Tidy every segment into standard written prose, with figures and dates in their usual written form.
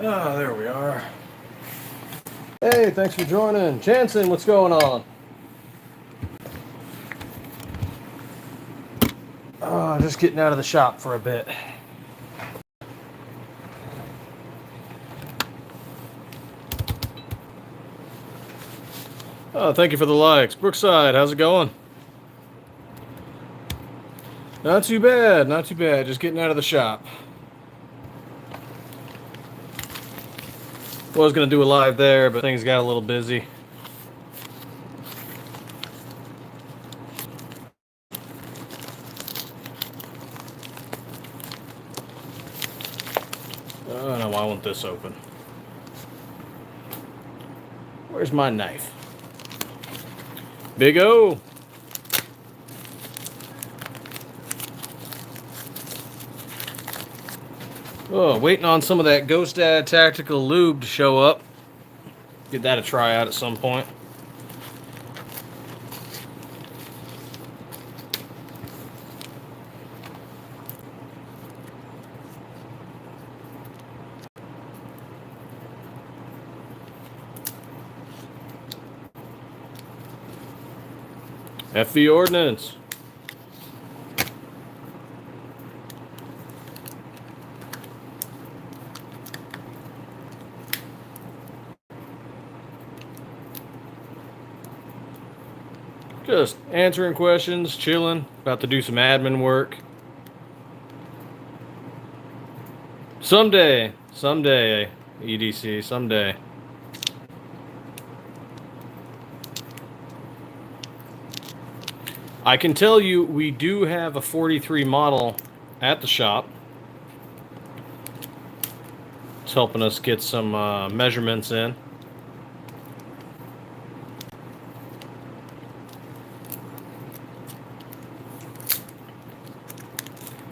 Ah, there we are. Hey, thanks for joining. Jansen, what's going on? Just getting out of the shop for a bit. Oh, thank you for the likes. Brookside, how's it going? Not too bad, not too bad. Just getting out of the shop. Was going to do a live there, but things got a little busy. Oh, no, I want this open. Where's my knife? Big O! Oh, waiting on some of that Ghost Dad Tactical Lube to show up. Get that a try out at some point. FV Ordnance. Just answering questions, chilling, about to do some admin work. Someday, EDC, someday. I can tell you we do have a 43 model at the shop. It's helping us get some measurements in.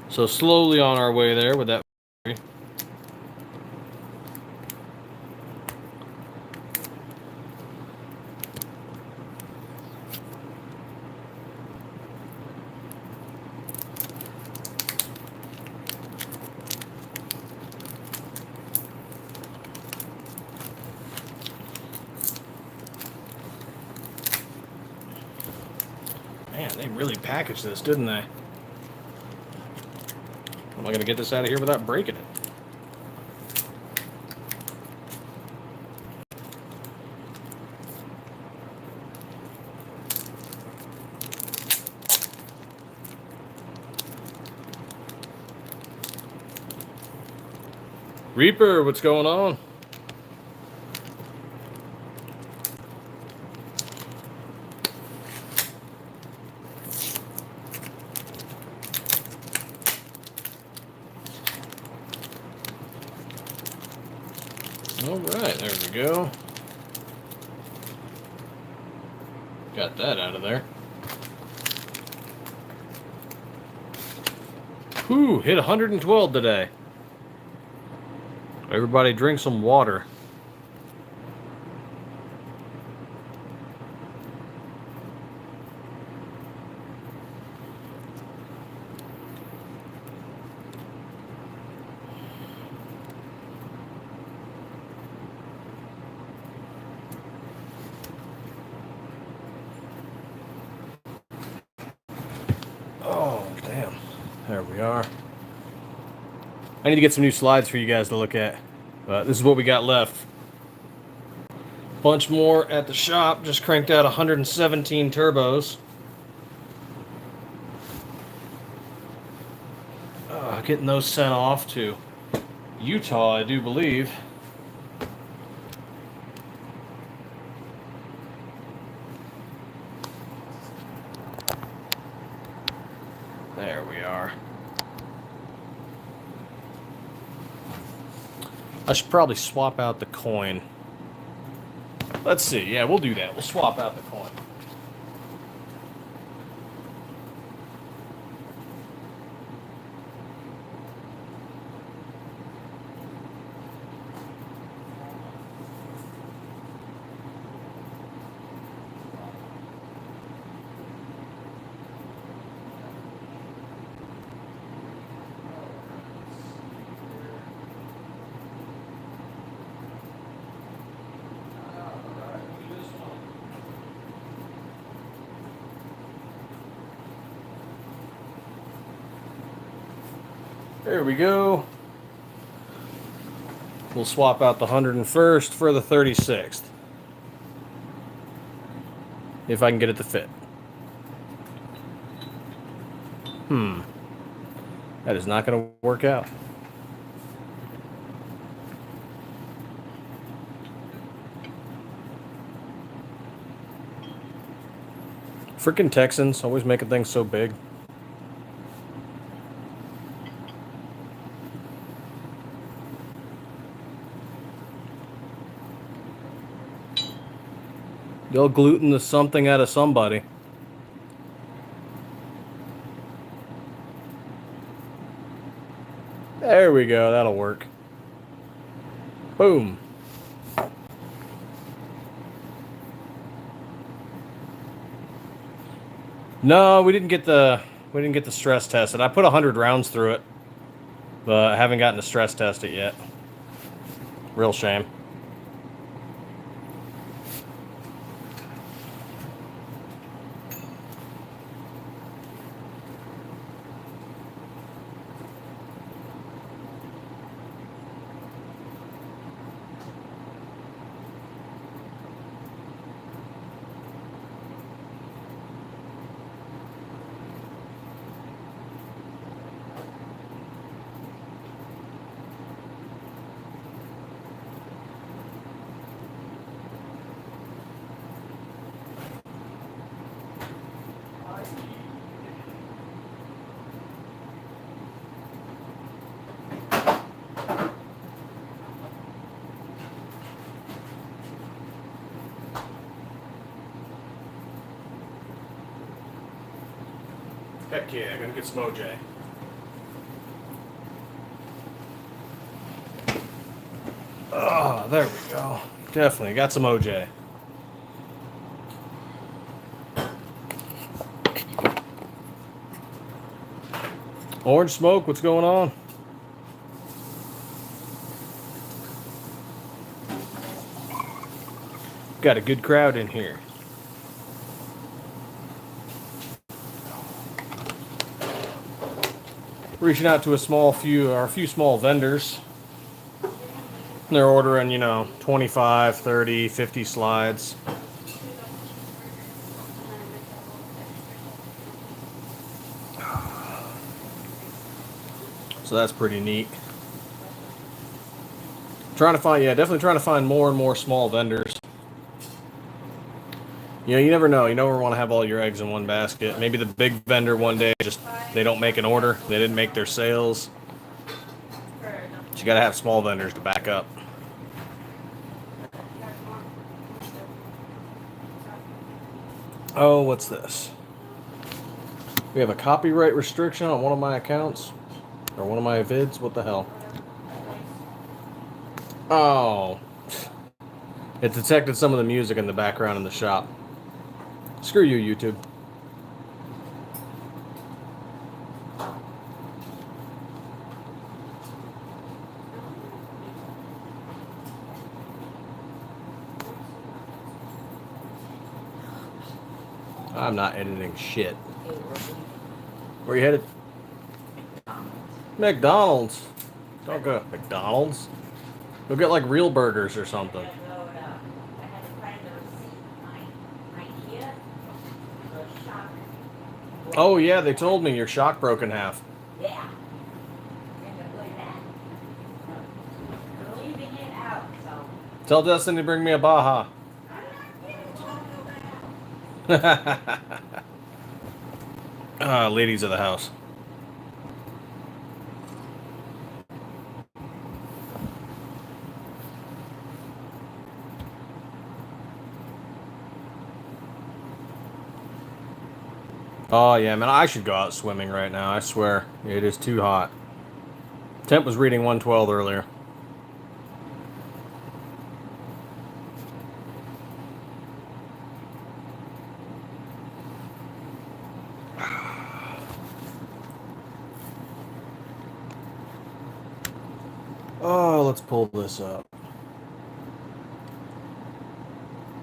So slowly on our way there with that. Man, they really packaged this, didn't they? Am I going to get this out of here without breaking it? Reaper, what's going on? All right, there we go. Got that out of there. Whew, hit 112 today. Everybody drink some water. Oh, damn. There we are. I need to get some new slides for you guys to look at. But this is what we got left. Bunch more at the shop. Just cranked out 117 turbos. Getting those sent off to Utah, I do believe. There we are. I should probably swap out the coin. Let's see. Yeah, we'll do that. We'll swap out the coin. There we go. We'll swap out the 101st for the 36th. If I can get it to fit. That is not going to work out. Freaking Texans, always making things so big. They'll gluten the something out of somebody. There we go, that'll work. Boom. No, we didn't get the stress tested. I put 100 rounds through it, but I haven't gotten to stress test it yet. Real shame. Heck yeah, gonna get some OJ. Oh, there we go. Definitely got some OJ. Orange Smoke, what's going on? Got a good crowd in here. Reaching out to a few small vendors. They're ordering, 25, 30, 50 slides. So that's pretty neat. Definitely trying to find more and more small vendors. You never know. You never want to have all your eggs in one basket. Maybe the big vendor one day they don't make an order. They didn't make their sales. But you got to have small vendors to back up. Oh, what's this? We have a copyright restriction on one of my accounts. Or one of my vids. What the hell? Oh. It detected some of the music in the background in the shop. Screw you, YouTube. I'm not editing shit. Where you headed? McDonald's. Don't go to McDonald's. Go get like real burgers or something. Oh yeah, they told me your shock broke in half. Yeah. Tell Dustin to bring me a Baja. Ladies of the house. Oh yeah, man, I should go out swimming right now. I swear, it is too hot. Temp was reading 112 earlier. Oh, let's pull this up.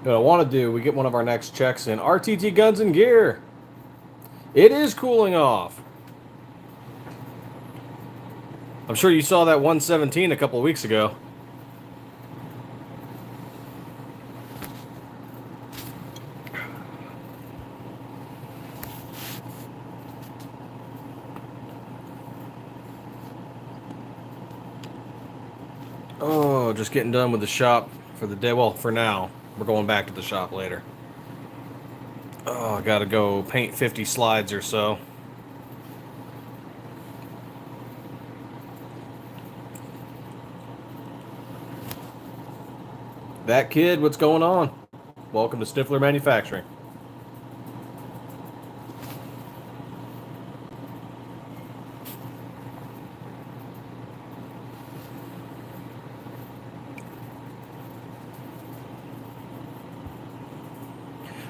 What I want to do, we get one of our next checks in. RTT Guns and Gear. It is cooling off. I'm sure you saw that 117 a couple of weeks ago. Oh, just getting done with the shop for the day. Well, for now. We're going back to the shop later. Oh, I gotta go paint 50 slides or so. That kid, what's going on? Welcome to Stiffler Manufacturing.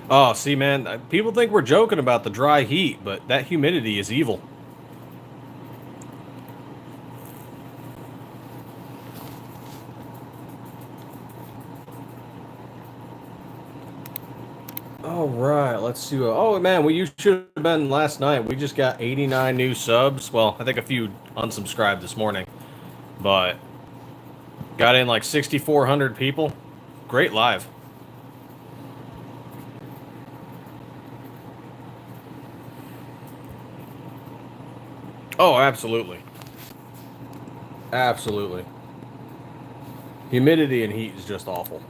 Oh, see, man, people think we're joking about the dry heat, but that humidity is evil. All right, let's see. Oh, man, you should have been last night. We just got 89 new subs. Well, I think a few unsubscribed this morning, but got in like 6,400 people. Great live. Oh, absolutely. Absolutely. Humidity and heat is just awful.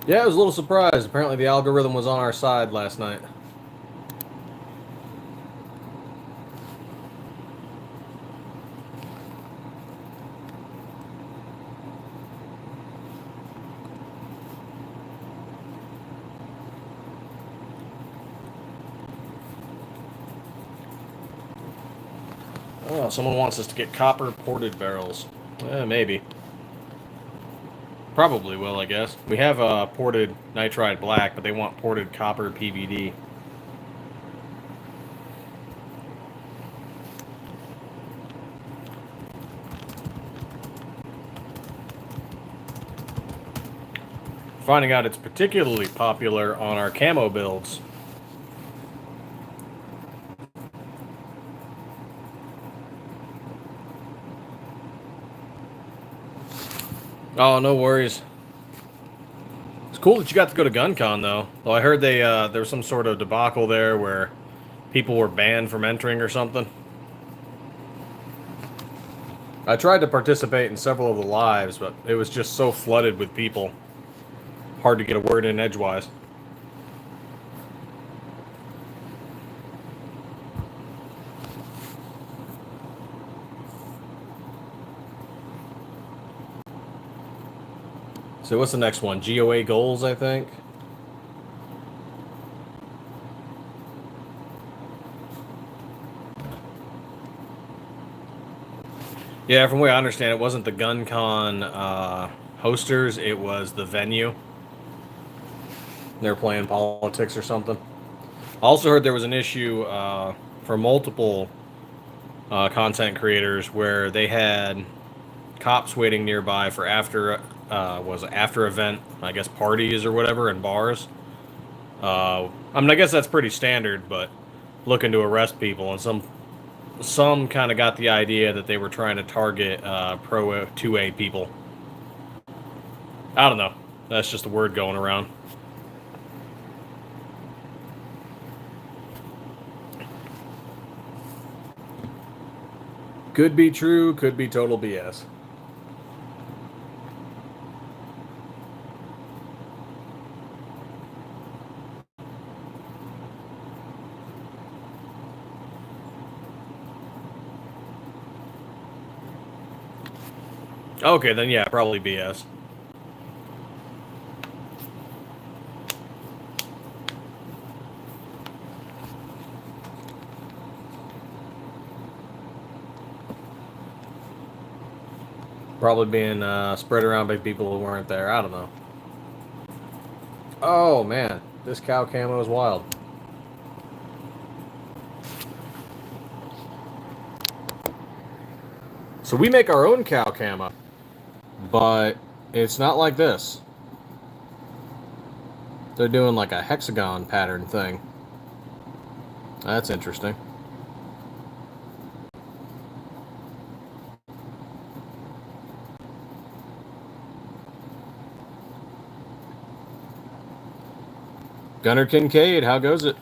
Yeah, I was a little surprised. Apparently the algorithm was on our side last night. Oh, someone wants us to get copper ported barrels. Maybe. Probably will, I guess. We have ported nitride black, but they want ported copper PVD. Finding out it's particularly popular on our camo builds. Oh, no worries. It's cool that you got to go to GunCon, though. Well, I heard there was some sort of debacle there where people were banned from entering or something. I tried to participate in several of the lives, but it was just so flooded with people. Hard to get a word in edgewise. So what's the next one? GOA goals, I think. Yeah, from the way I understand, it wasn't the GunCon hosters; it was the venue. They're playing politics or something. I also heard there was an issue for multiple content creators where they had cops waiting nearby for after event, I guess, parties or whatever in bars. I mean, I guess that's pretty standard, but looking to arrest people, and some kind of got the idea that they were trying to target pro 2A people. I don't know. That's just a word going around. Could be true, could be total BS. Okay, then yeah, probably BS. Probably being spread around by people who weren't there. I don't know. Oh man, this cow camo is wild. So we make our own cow camo, but it's not like this. They're doing like a hexagon pattern thing. That's interesting. Gunner Kincaid, how goes it?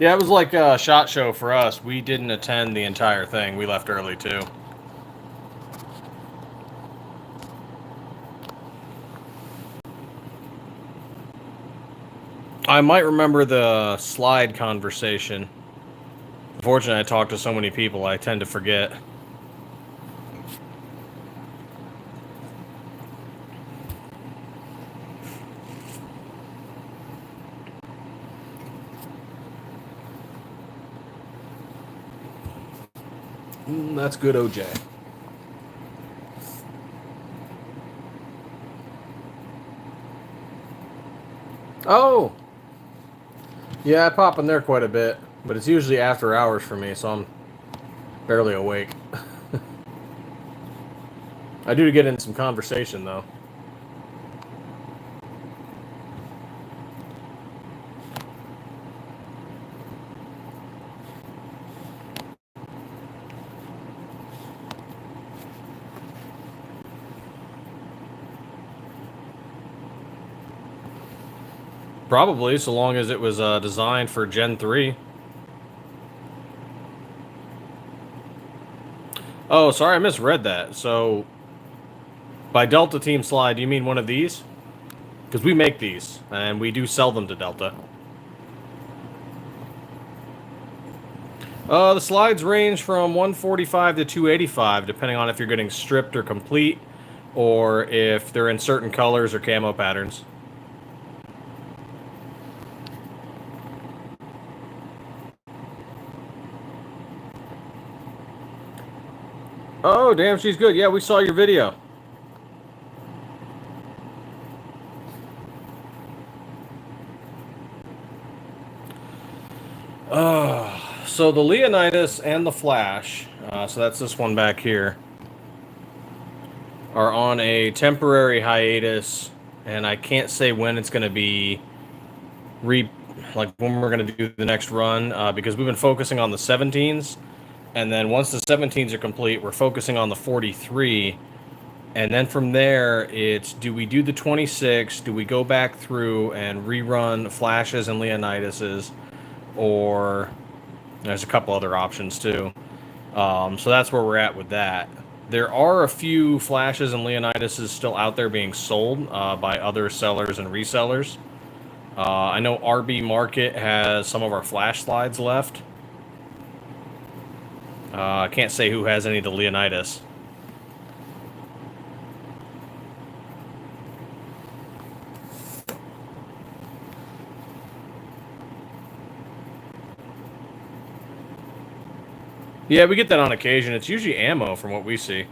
Yeah, it was like a SHOT Show for us. We didn't attend the entire thing. We left early, too. I might remember the slide conversation. Unfortunately, I talked to so many people, I tend to forget. That's good, OJ. Oh! Yeah, I pop in there quite a bit, but it's usually after hours for me, so I'm barely awake. I do get in some conversation, though. Probably, so long as it was designed for Gen 3. Oh, sorry, I misread that. So, by Delta Team Slide, do you mean one of these? Because we make these, and we do sell them to Delta. The slides range from 145 to 285, depending on if you're getting stripped or complete, or if they're in certain colors or camo patterns. Oh, damn, she's good. Yeah, we saw your video. So the Leonidas and the Flash, so that's this one back here, are on a temporary hiatus, and I can't say when it's going to be like when we're going to do the next run, because we've been focusing on the 17s, and then once the 17s are complete, we're focusing on the 43, and then from there, it's do we do the 26, do we go back through and rerun Flashes and Leonidases, or there's a couple other options too. So that's where we're at with that. There are a few Flashes and Leonidases still out there being sold by other sellers and resellers. I know RB Market has some of our Flash slides left. I can't say who has any of the Leonidas. Yeah, we get that on occasion. It's usually ammo from what we see.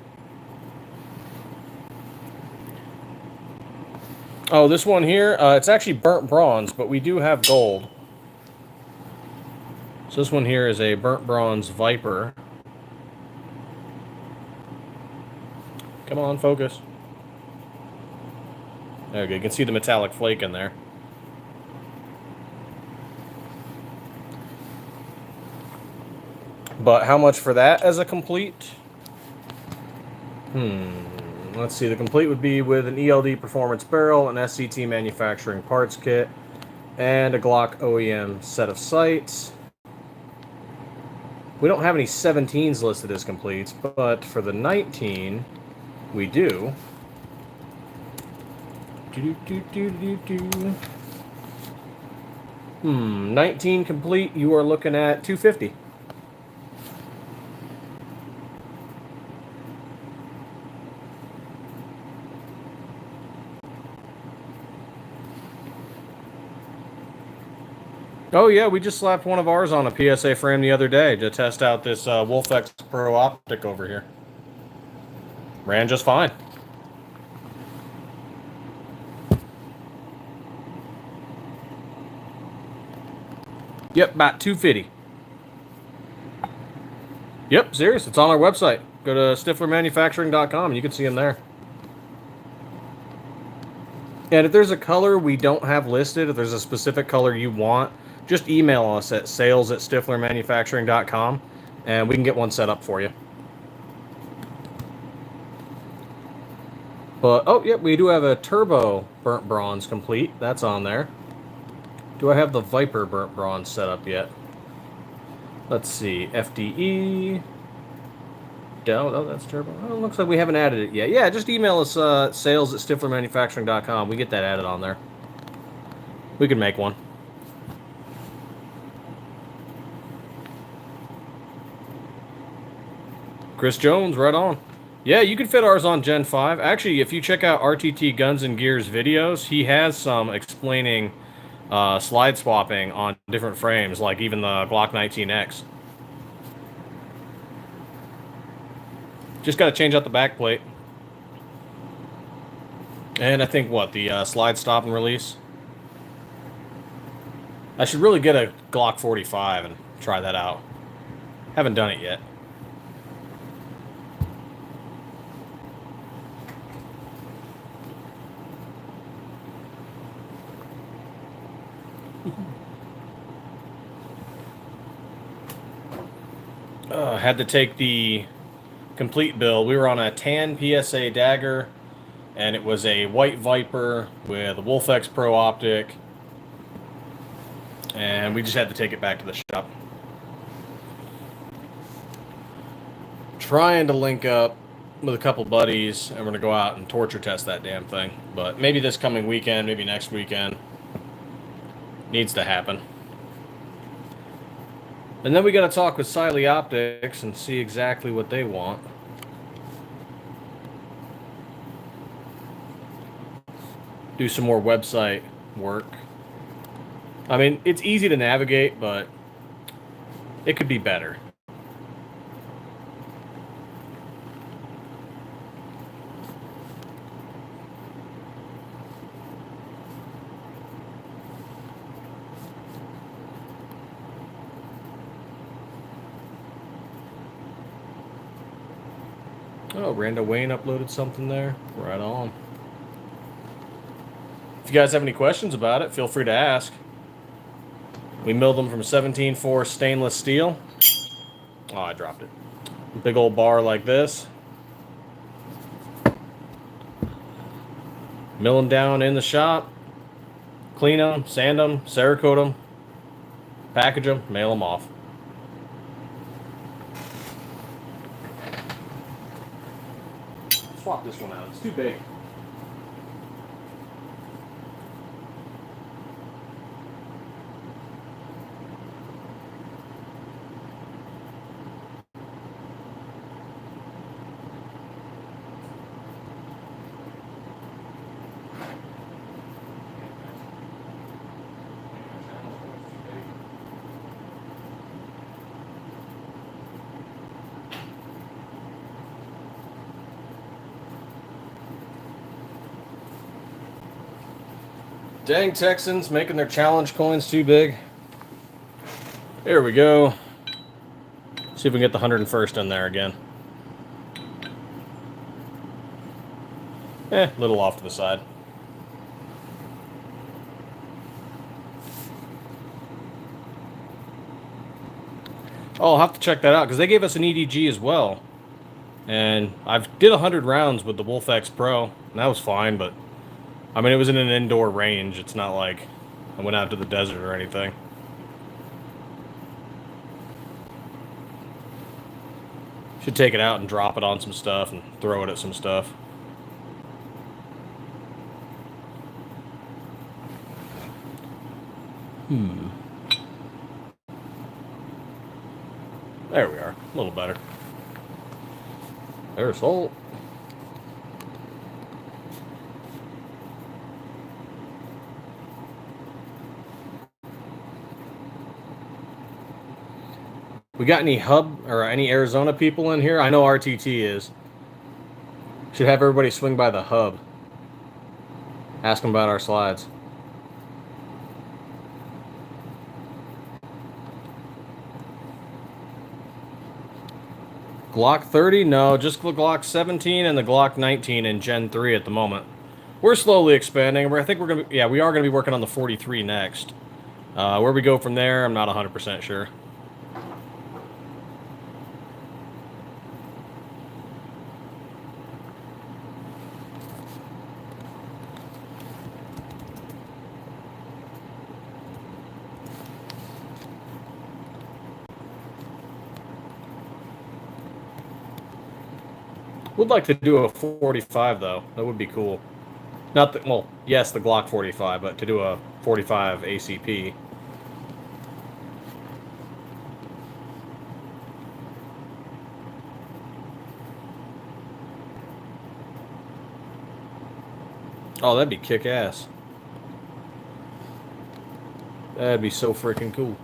Oh, this one here, it's actually burnt bronze, but we do have gold. So this one here is a burnt bronze Viper. Come on, focus. There we go. You can see the metallic flake in there. But how much for that as a complete? Let's see. The complete would be with an ELD Performance barrel, an SCT Manufacturing parts kit, and a Glock OEM set of sights. We don't have any 17s listed as completes, but for the 19, we do. 19 complete, you are looking at $250. Oh yeah, we just slapped one of ours on a PSA frame the other day to test out this Wolfex Pro optic over here. Ran just fine. Yep, about 250. Yep, serious. It's on our website. Go to stifflermanufacturing.com and you can see them there. And if there's a color we don't have listed, if there's a specific color you want, just email us at sales@stifflermanufacturing.com, and we can get one set up for you. But, oh, yep, we do have a turbo burnt bronze complete. That's on there. Do I have the Viper burnt bronze set up yet? Let's see. FDE. Oh, that's turbo. Oh, looks like we haven't added it yet. Yeah, just email us sales@stifflermanufacturing.com. We get that added on there. We can make one. Chris Jones, right on. Yeah, you can fit ours on Gen 5. Actually, if you check out RTT Guns and Gears videos, he has some explaining slide swapping on different frames, like even the Glock 19X. Just got to change out the back plate. And I think, what, the slide stop and release? I should really get a Glock 45 and try that out. Haven't done it yet. Had to take the complete build. We were on a tan PSA dagger, and it was a white Viper with a Wolf X Pro optic, and we just had to take it back to the shop. Trying to link up with a couple buddies, and we're gonna go out and torture test that damn thing. But maybe this coming weekend, maybe next weekend. Needs to happen. And then we got to talk with Siley Optics and see exactly what they want. Do some more website work. I mean, it's easy to navigate, but it could be better. Oh, Rando Wayne uploaded something there. Right on. If you guys have any questions about it, feel free to ask. We milled them from 17.4 stainless steel. Oh, I dropped it. Big old bar like this. Mill them down in the shop. Clean them, sand them, Cerakote them. Package them, mail them off. Swap this one out. It's too big. Dang Texans making their challenge coins too big. There we go. See if we can get the 101st in there again. A little off to the side. Oh, I'll have to check that out because they gave us an EDG as well. And I've did 100 rounds with the Wolf X Pro, and that was fine, but I mean, it was in an indoor range. It's not like I went out to the desert or anything. Should take it out and drop it on some stuff and throw it at some stuff. There we are. A little better. There's Holt. We got any hub or any Arizona people in here? I know RTT is. Should have everybody swing by the hub. Ask them about our slides. Glock 30? No, just the Glock 17 and the Glock 19 in Gen 3 at the moment. We're slowly expanding. I think we're gonna. Yeah, we are gonna be working on the 43 next. Where we go from there, I'm not 100% sure. Would like to do a 45 though. That would be cool. Not the, well, yes, the Glock 45, but to do a 45 ACP. Oh, that'd be kick-ass. That'd be so freaking cool.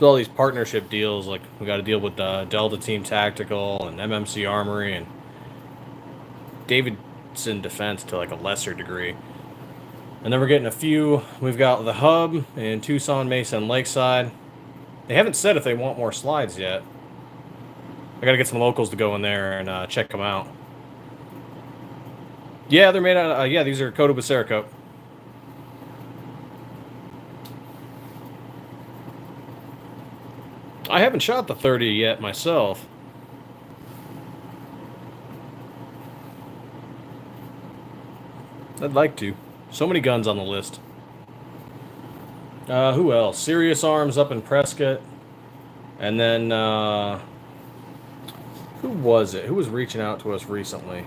So all these partnership deals, like we got to deal with Delta Team Tactical and MMC Armory and Davidson Defense to like a lesser degree. And then we're getting a few. We've got the Hub in Tucson, Mesa, and Lakeside. They haven't said if they want more slides yet. I gotta get some locals to go in there and check them out. Yeah, they're made out of, yeah, these are coated with Cerakote. I haven't shot the 30 yet myself. I'd like to. So many guns on the list. Who else? Serious Arms up in Prescott. And then, who was it? Who was reaching out to us recently?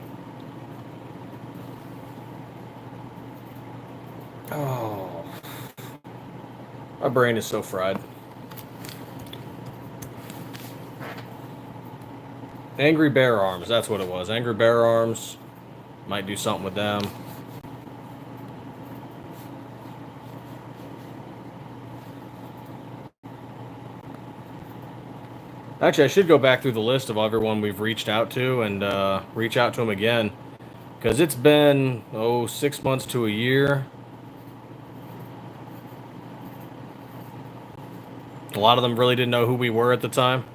Oh. My brain is so fried. Angry Bear Arms, that's what it was. Angry Bear Arms. Might do something with them. Actually, I should go back through the list of everyone we've reached out to and reach out to them again. Because it's been, 6 months to a year. A lot of them really didn't know who we were at the time.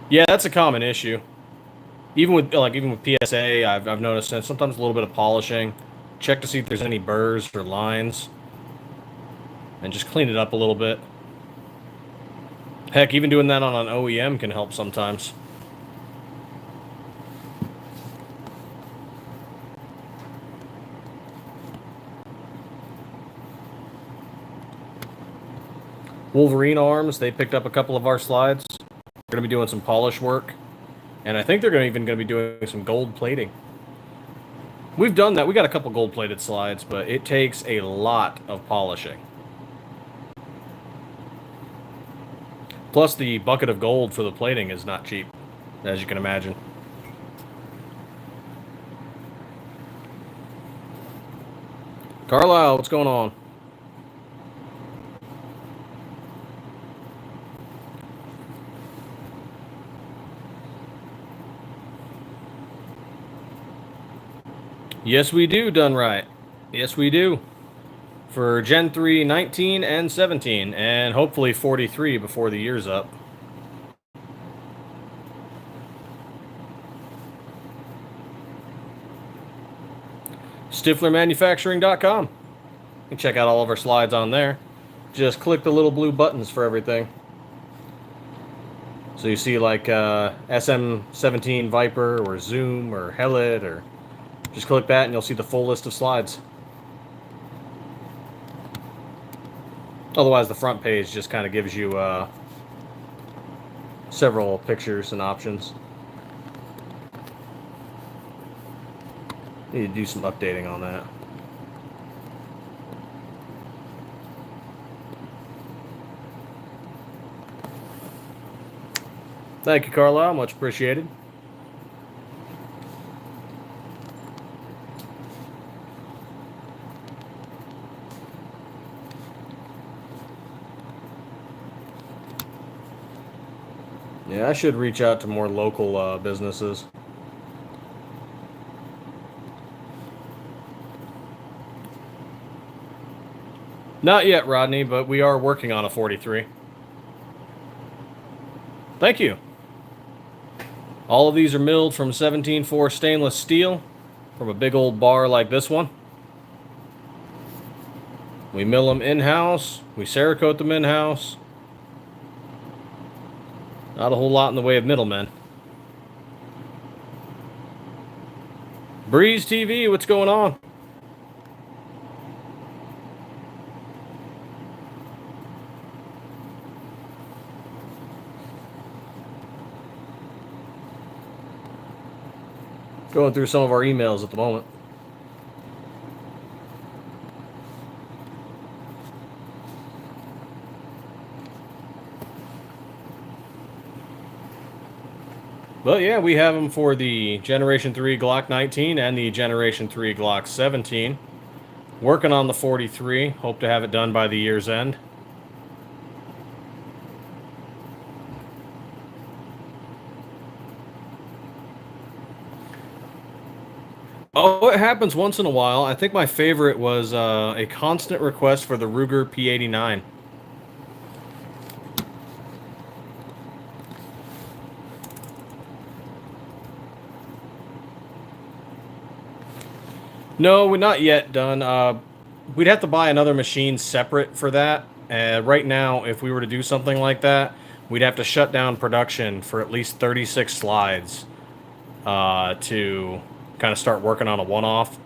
Yeah, that's a common issue. Even with PSA, I've noticed that sometimes a little bit of polishing. Check to see if there's any burrs or lines. And just clean it up a little bit. Heck, even doing that on an OEM can help sometimes. Wolverine Arms, they picked up a couple of our slides. We're going to be doing some polish work. And I think they're even going to be doing some gold plating. We've done that. We got a couple gold-plated slides, but it takes a lot of polishing. Plus, the bucket of gold for the plating is not cheap, as you can imagine. Carlisle, what's going on? Yes, we do, done right. Yes, we do. For Gen 3, 19 and 17, and hopefully 43 before the year's up. StifflerManufacturing.com. You can check out all of our slides on there. Just click the little blue buttons for everything. So you see like SM17 Viper or Zoom or Helid, or just click that and you'll see the full list of slides. Otherwise, the front page just kind of gives you several pictures and options. Need to do some updating on that. Thank you, Carlisle. Much appreciated. Yeah, I should reach out to more local businesses. Not yet, Rodney, but we are working on a 43. Thank you. All of these are milled from 17-4 stainless steel from a big old bar like this one. We mill them in-house. We Cerakote them in-house. Not a whole lot in the way of middlemen. Breeze TV, what's going on? Going through some of our emails at the moment. But yeah, we have them for the Generation 3 Glock 19 and the Generation 3 Glock 17. Working on the 43. Hope to have it done by the year's end. Oh, it happens once in a while. I think my favorite was a constant request for the Ruger P89. No, we're not yet done. We'd have to buy another machine separate for that. Right now, if we were to do something like that, we'd have to shut down production for at least 36 slides to kind of start working on a one-off.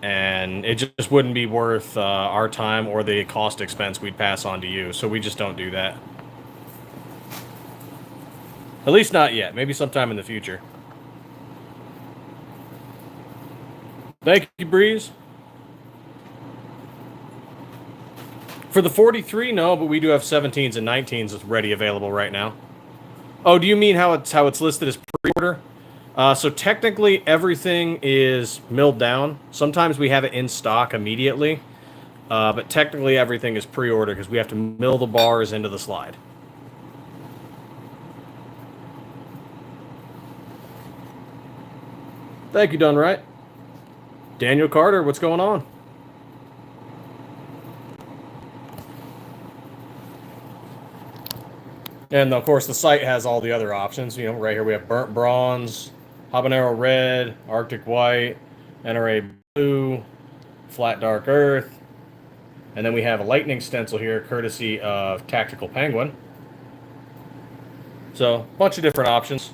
And it just wouldn't be worth our time or the cost expense we'd pass on to you. So we just don't do that. At least not yet. Maybe sometime in the future. Thank you, Breeze. For the 43, no, but we do have 17s and 19s ready available right now. Oh, do you mean how it's listed as pre-order? So technically everything is milled down. Sometimes we have it in stock immediately, but technically everything is pre-order because we have to mill the bars into the slide. Thank you, Done Right. Daniel Carter, what's going on? And of course the site has all the other options. You know, right here we have burnt bronze, habanero red, Arctic white, NRA blue, flat dark earth, and then we have a lightning stencil here courtesy of Tactical Penguin. So a bunch of different options.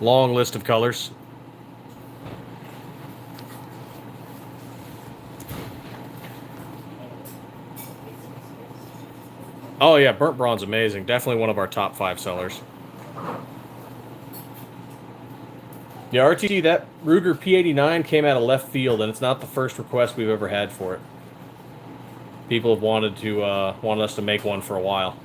Long list of colors. Oh yeah, burnt bronze, amazing. Definitely one of our top 5 sellers. Yeah, RTD, that Ruger P89 came out of left field, and it's not the first request we've ever had for it. People have wanted us to make one for a while.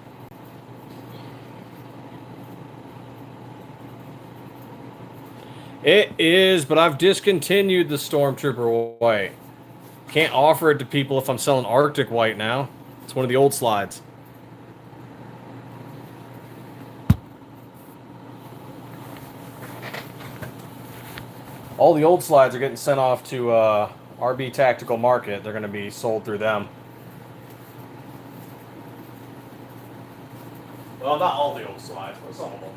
It is, but I've discontinued the Stormtrooper white. Can't offer it to people if I'm selling Arctic white now. It's one of the old slides. All the old slides are getting sent off to RB Tactical Market. They're going to be sold through them. Well, not all the old slides, but some of them.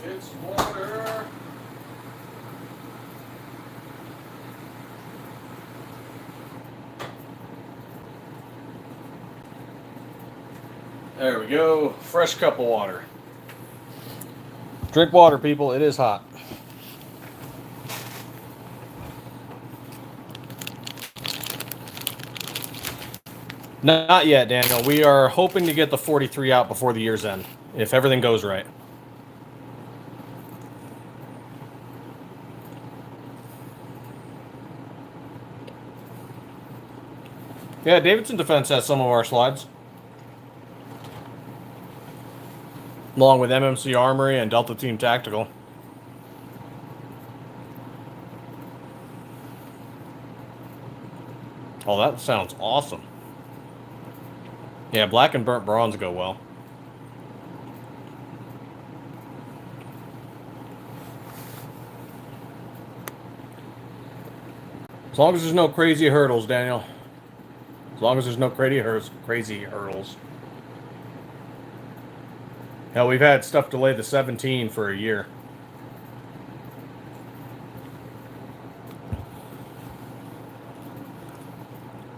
It's mortar. There we go. Fresh cup of water. Drink water, people. It is hot. Not yet, Daniel. We are hoping to get the 43 out before the year's end, if everything goes right. Yeah, Davidson Defense has some of our slides. Along with MMC Armory and Delta Team Tactical. Oh, that sounds awesome. Yeah, black and burnt bronze go well. As long as there's no crazy hurdles, Daniel. As long as there's no crazy hurdles. Hell, we've had stuff delay the 17 for a year.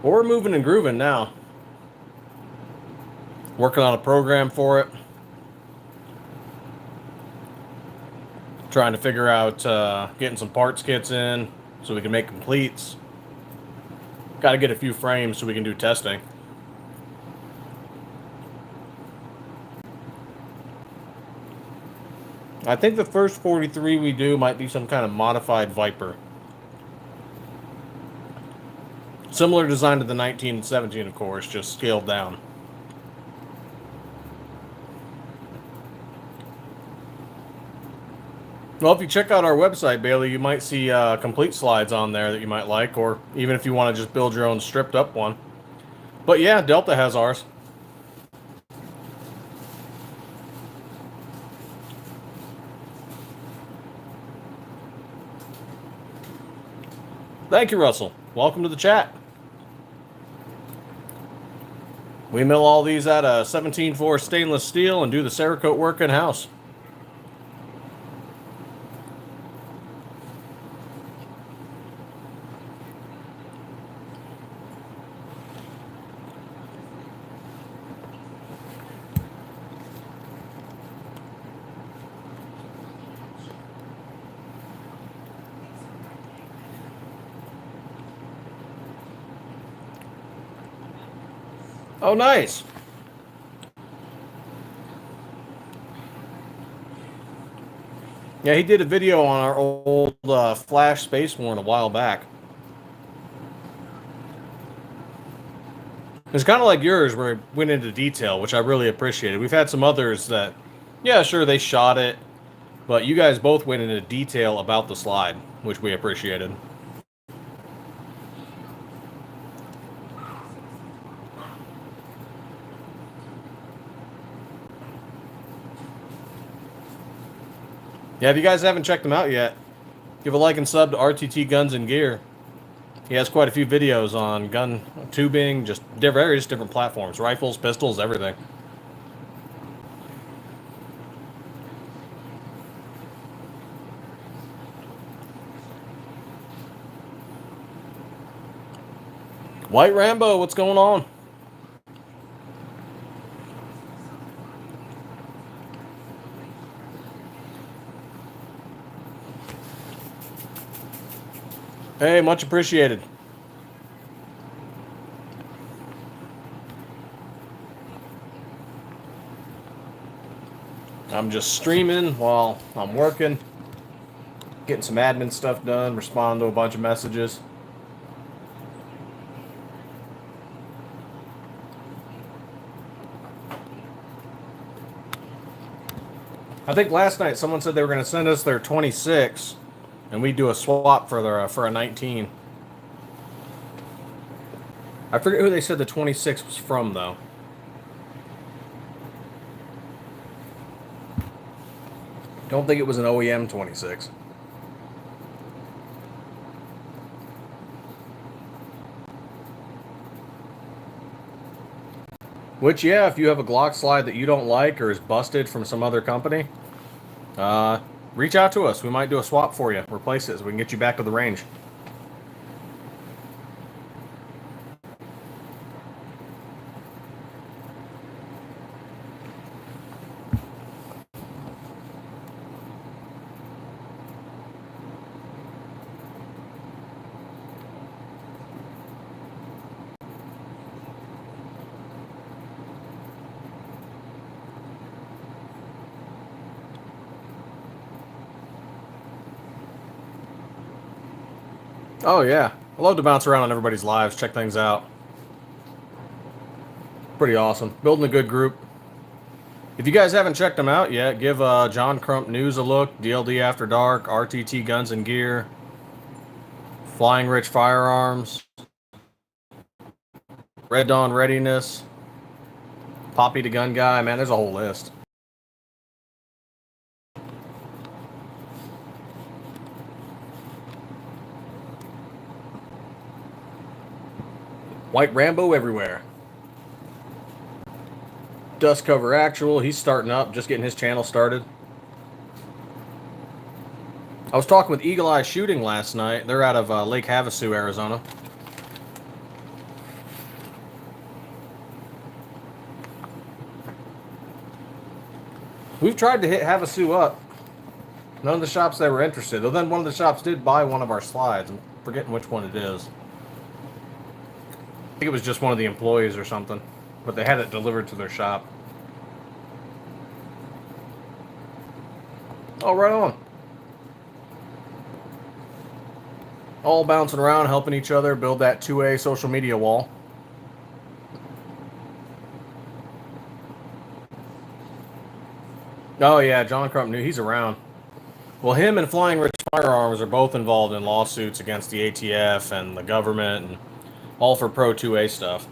But we're moving and grooving now. Working on a program for it. Trying to figure out getting some parts kits in so we can make completes. Got to get a few frames so we can do testing. I think the first 43 we do might be some kind of modified Viper. Similar design to the 19 and 17, of course, just scaled down. Well, if you check out our website, Bailey, you might see complete slides on there that you might like, or even if you want to just build your own stripped up one. But yeah, Delta has ours. Thank you, Russell. Welcome to the chat. We mill all these out of 17-4 stainless steel and do the Cerakote work in-house. Oh, nice. Yeah, he did a video on our old Flash Space Worn a while back. It's kind of like yours where it went into detail, which I really appreciated. We've had some others that, yeah, sure, they shot it, but you guys both went into detail about the slide, which we appreciated. Yeah, if you guys haven't checked him out yet, give a like and sub to RTT Guns and Gear. He has quite a few videos on gun tubing, just various different platforms, rifles, pistols, everything. White Rambo, what's going on? Hey, much appreciated. I'm just streaming while I'm working, getting some admin stuff done, responding to a bunch of messages. I think last night someone said they were going to send us their 26, and we do a swap for a 19. I forget who they said the 26 was from, though. Don't think it was an OEM 26. Which, yeah, if you have a Glock slide that you don't like or is busted from some other company, reach out to us. We might do a swap for you. Replace it so we can get you back to the range. Oh, yeah. I love to bounce around on everybody's lives, check things out. Pretty awesome. Building a good group. If you guys haven't checked them out yet, give John Crump News a look. DLD After Dark, RTT Guns and Gear, Flying Rich Firearms. Red Dawn Readiness, Poppy the Gun Guy. Man, there's a whole list. White Rambo everywhere. Dust Cover Actual, he's starting up, just getting his channel started. I was talking with Eagle Eye Shooting last night. They're out of Lake Havasu, Arizona. We've tried to hit Havasu up. None of the shops they were interested. Though then one of the shops did buy one of our slides. I'm forgetting which one it is. I think it was just one of the employees or something. But they had it delivered to their shop. Oh, right on. All bouncing around, helping each other build that 2A social media wall. Oh yeah, John Crump knew he's around. Well, him and Flying Rich Firearms are both involved in lawsuits against the ATF and the government, and all for pro 2A stuff.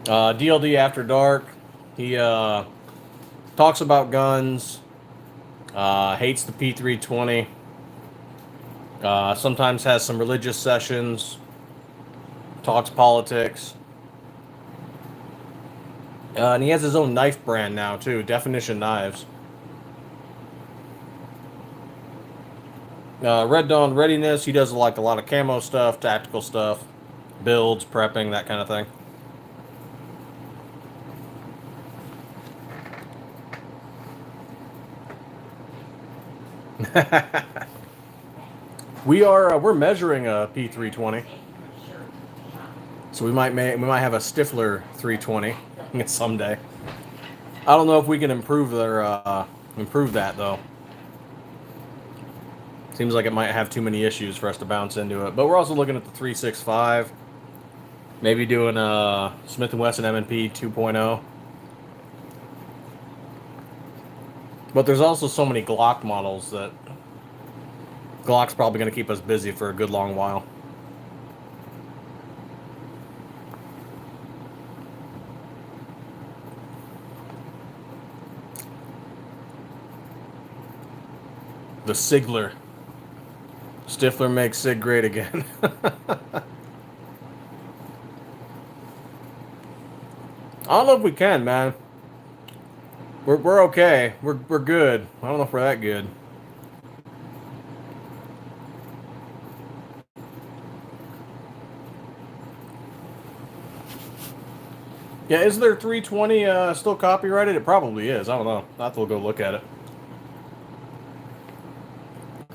DLD After Dark, he talks about guns, hates the P320, sometimes has some religious sessions, talks politics. And he has his own knife brand now, too. Definition Knives. Red Dawn Readiness. He does like a lot of camo stuff, tactical stuff, builds, prepping, that kind of thing. We're measuring a P320. So we might have a Stiffler 320 someday. I don't know if we can improve that though. Seems like it might have too many issues for us to bounce into it. But we're also looking at the 365. Maybe doing a Smith & Wesson M&P 2.0. But there's also so many Glock models that Glock's probably going to keep us busy for a good long while. The Sigler. Stiffler makes Sig great again. I don't know if we can, man. We're okay. We're good. I don't know if we're that good. Yeah, is there 320 still copyrighted? It probably is. I don't know. I have to go look at it.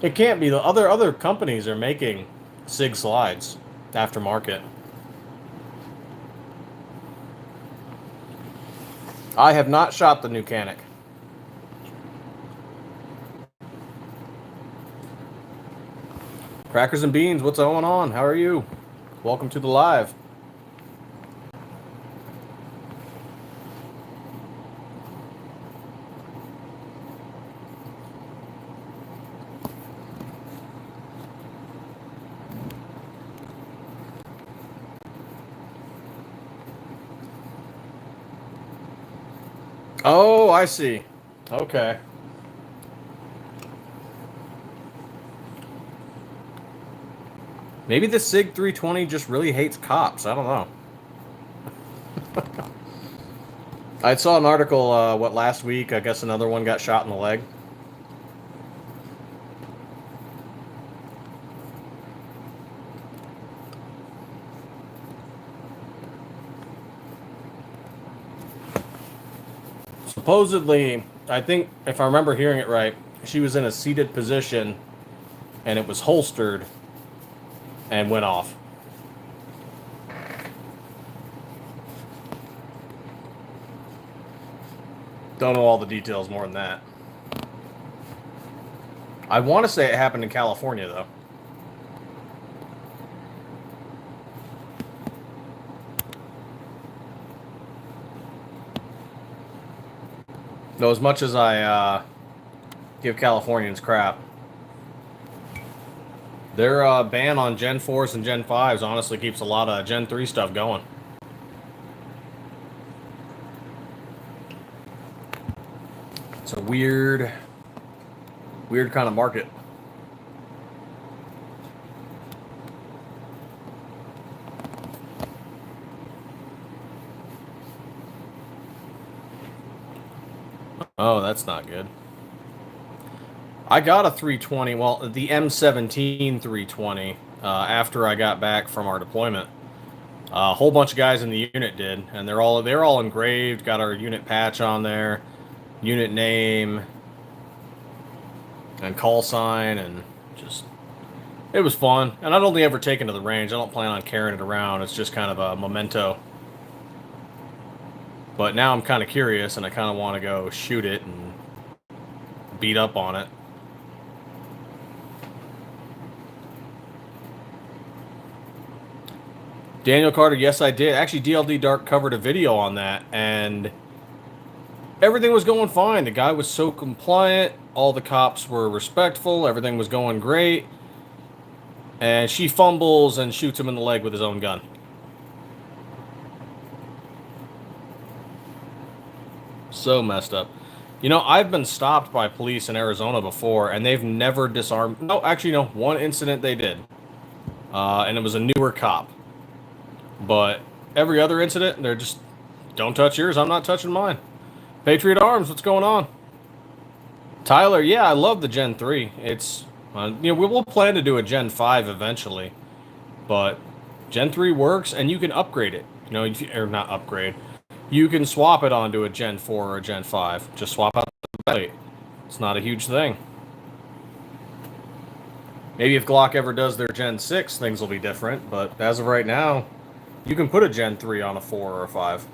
It can't be. The other companies are making SIG slides aftermarket. I have not shot the new Canic. Crackers and Beans, what's going on? How are you? Welcome to the live. Oh, I see. Okay. Maybe the SIG 320 just really hates cops. I don't know. I saw an article, last week? I guess another one got shot in the leg. Supposedly, I think, if I remember hearing it right, she was in a seated position and it was holstered and went off. Don't know all the details more than that. I want to say it happened in California, though. Though, as much as I give Californians crap, Their ban on Gen 4s and Gen 5s honestly keeps a lot of Gen 3 stuff going. It's a weird kind of market. Oh, that's not good. I got a 320, well, the M17 320, after I got back from our deployment. A whole bunch of guys in the unit did, and they're all engraved, got our unit patch on there, unit name, and call sign, and just, it was fun. And I'd only ever taken to the range. I don't plan on carrying it around. It's just kind of a memento. But now I'm kind of curious, and I kind of want to go shoot it and beat up on it. Daniel Carter, yes, I did. Actually, DLD Dark covered a video on that, and everything was going fine. The guy was so compliant. All the cops were respectful. Everything was going great. And she fumbles and shoots him in the leg with his own gun. So messed up. You know, I've been stopped by police in Arizona before, and they've never disarmed... No, actually, no. One incident they did. And it was a newer cop. But every other incident, they're just, don't touch yours, I'm not touching mine. Patriot Arms, what's going on? Tyler, yeah, I love the Gen 3. It's, you know, we will plan to do a Gen 5 eventually. But Gen 3 works, and you can upgrade it. You know, or not upgrade. You can swap it onto a Gen 4 or a Gen 5. Just swap out the plate. It's not a huge thing. Maybe if Glock ever does their Gen 6, things will be different. But as of right now, you can put a Gen 3 on a 4 or a 5.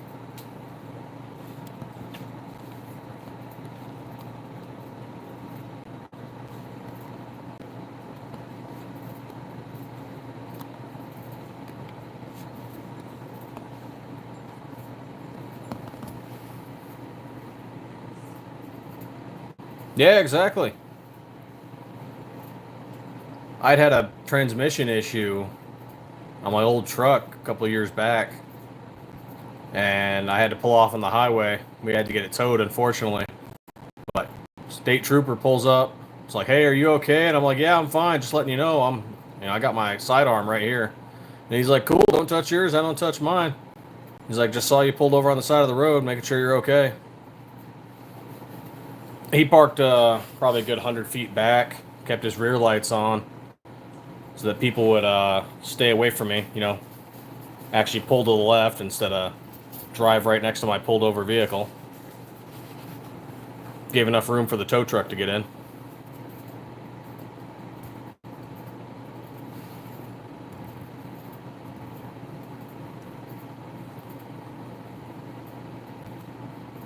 Yeah, exactly. I'd had a transmission issue on my old truck a couple of years back, and I had to pull off on the highway. We had to get it towed, unfortunately. But state trooper pulls up. It's like, "Hey, are you okay?" And I'm like, "Yeah, I'm fine. Just letting you know, I got my sidearm right here." And he's like, "Cool. Don't touch yours. I don't touch mine." He's like, "Just saw you pulled over on the side of the road, making sure you're okay." He parked probably a good 100 feet back, kept his rear lights on, so that people would stay away from me, you know, actually pull to the left instead of drive right next to my pulled over vehicle. Gave enough room for the tow truck to get in.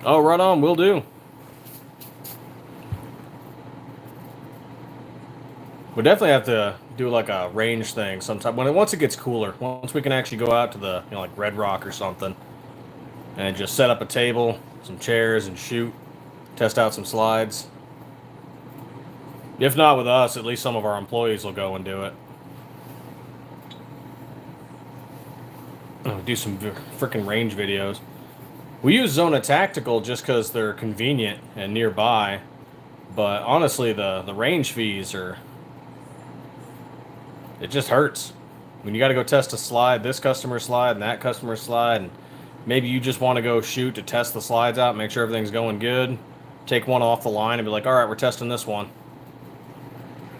Oh, right on, will do. We definitely have to do like a range thing sometime once it gets cooler. Once we can actually go out to the, you know, like Red Rock or something, and just set up a table, some chairs, and shoot. Test out some slides. If not with us, at least some of our employees will go and do it. Do some freaking range videos. We use Zona Tactical just because they're convenient and nearby. But honestly, the range fees are... It just hurts. When you got to go test a slide, this customer slide and that customer slide, and maybe you just want to go shoot to test the slides out, make sure everything's going good. Take one off the line and be like, all right, we're testing this one.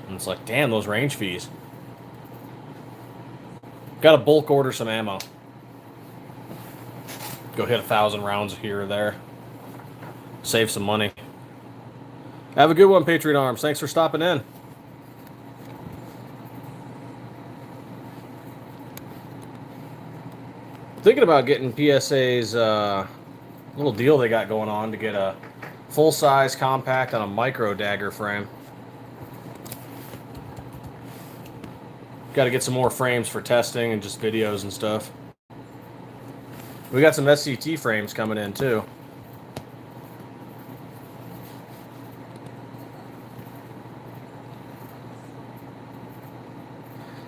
And it's like, damn, those range fees. Got to bulk order some ammo. Go hit 1,000 rounds here or there. Save some money. Have a good one, Patriot Arms. Thanks for stopping in. Thinking about getting PSA's little deal they got going on to get a full-size compact on a micro dagger frame. Got to get some more frames for testing and just videos and stuff. We got some SCT frames coming in too.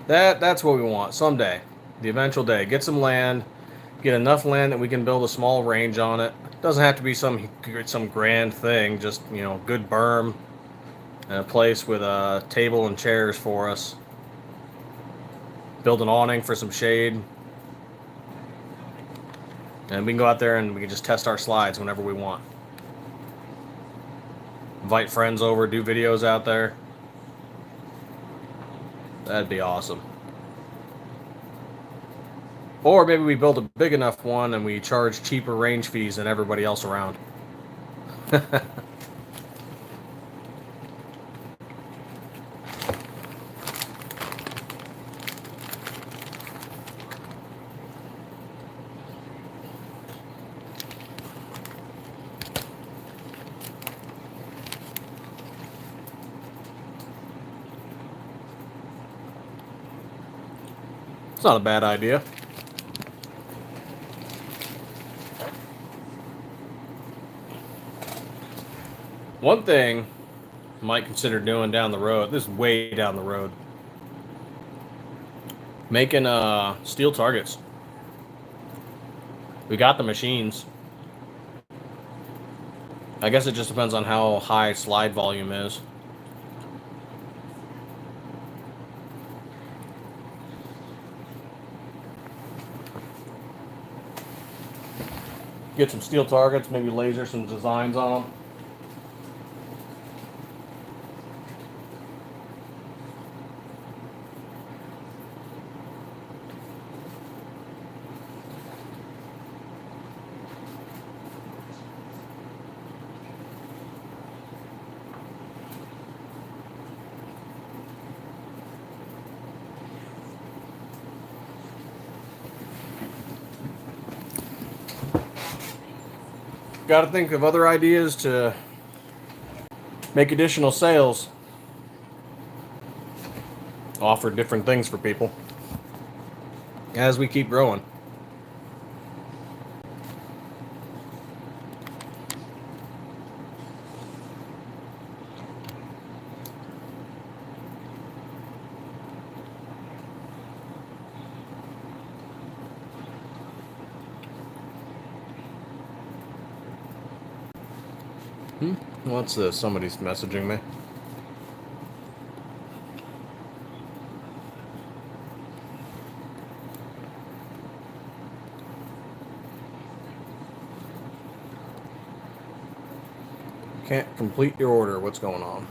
That's what we want someday. The eventual day. Get some land. Get enough land that we can build a small range on it. Doesn't have to be some grand thing. Just, you know, good berm and a place with a table and chairs for us. Build an awning for some shade. And we can go out there and we can just test our slides whenever we want. Invite friends over, do videos out there. That'd be awesome. Or maybe we build a big enough one and we charge cheaper range fees than everybody else around. It's not a bad idea. One thing I might consider doing down the road, this is way down the road, making steel targets. We got the machines. I guess it just depends on how high slide volume is. Get some steel targets, maybe laser some designs on them. Got to think of other ideas to make additional sales. Offer different things for people as we keep growing. What's this? Somebody's messaging me. Can't complete your order. What's going on?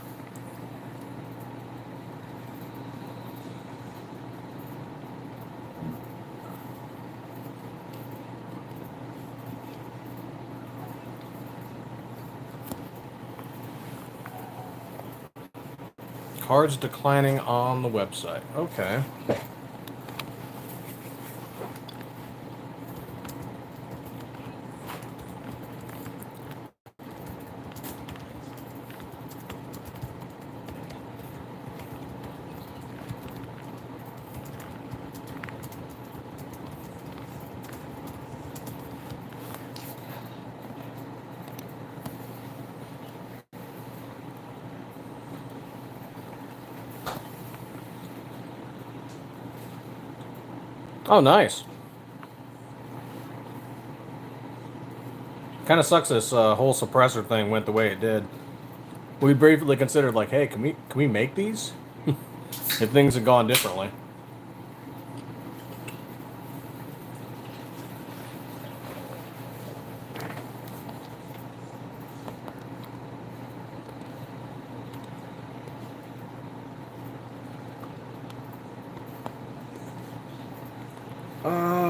Cards declining on the website. Okay. Oh, nice. Kind of sucks this whole suppressor thing went the way it did. We briefly considered, like, hey, can we make these? If things had gone differently.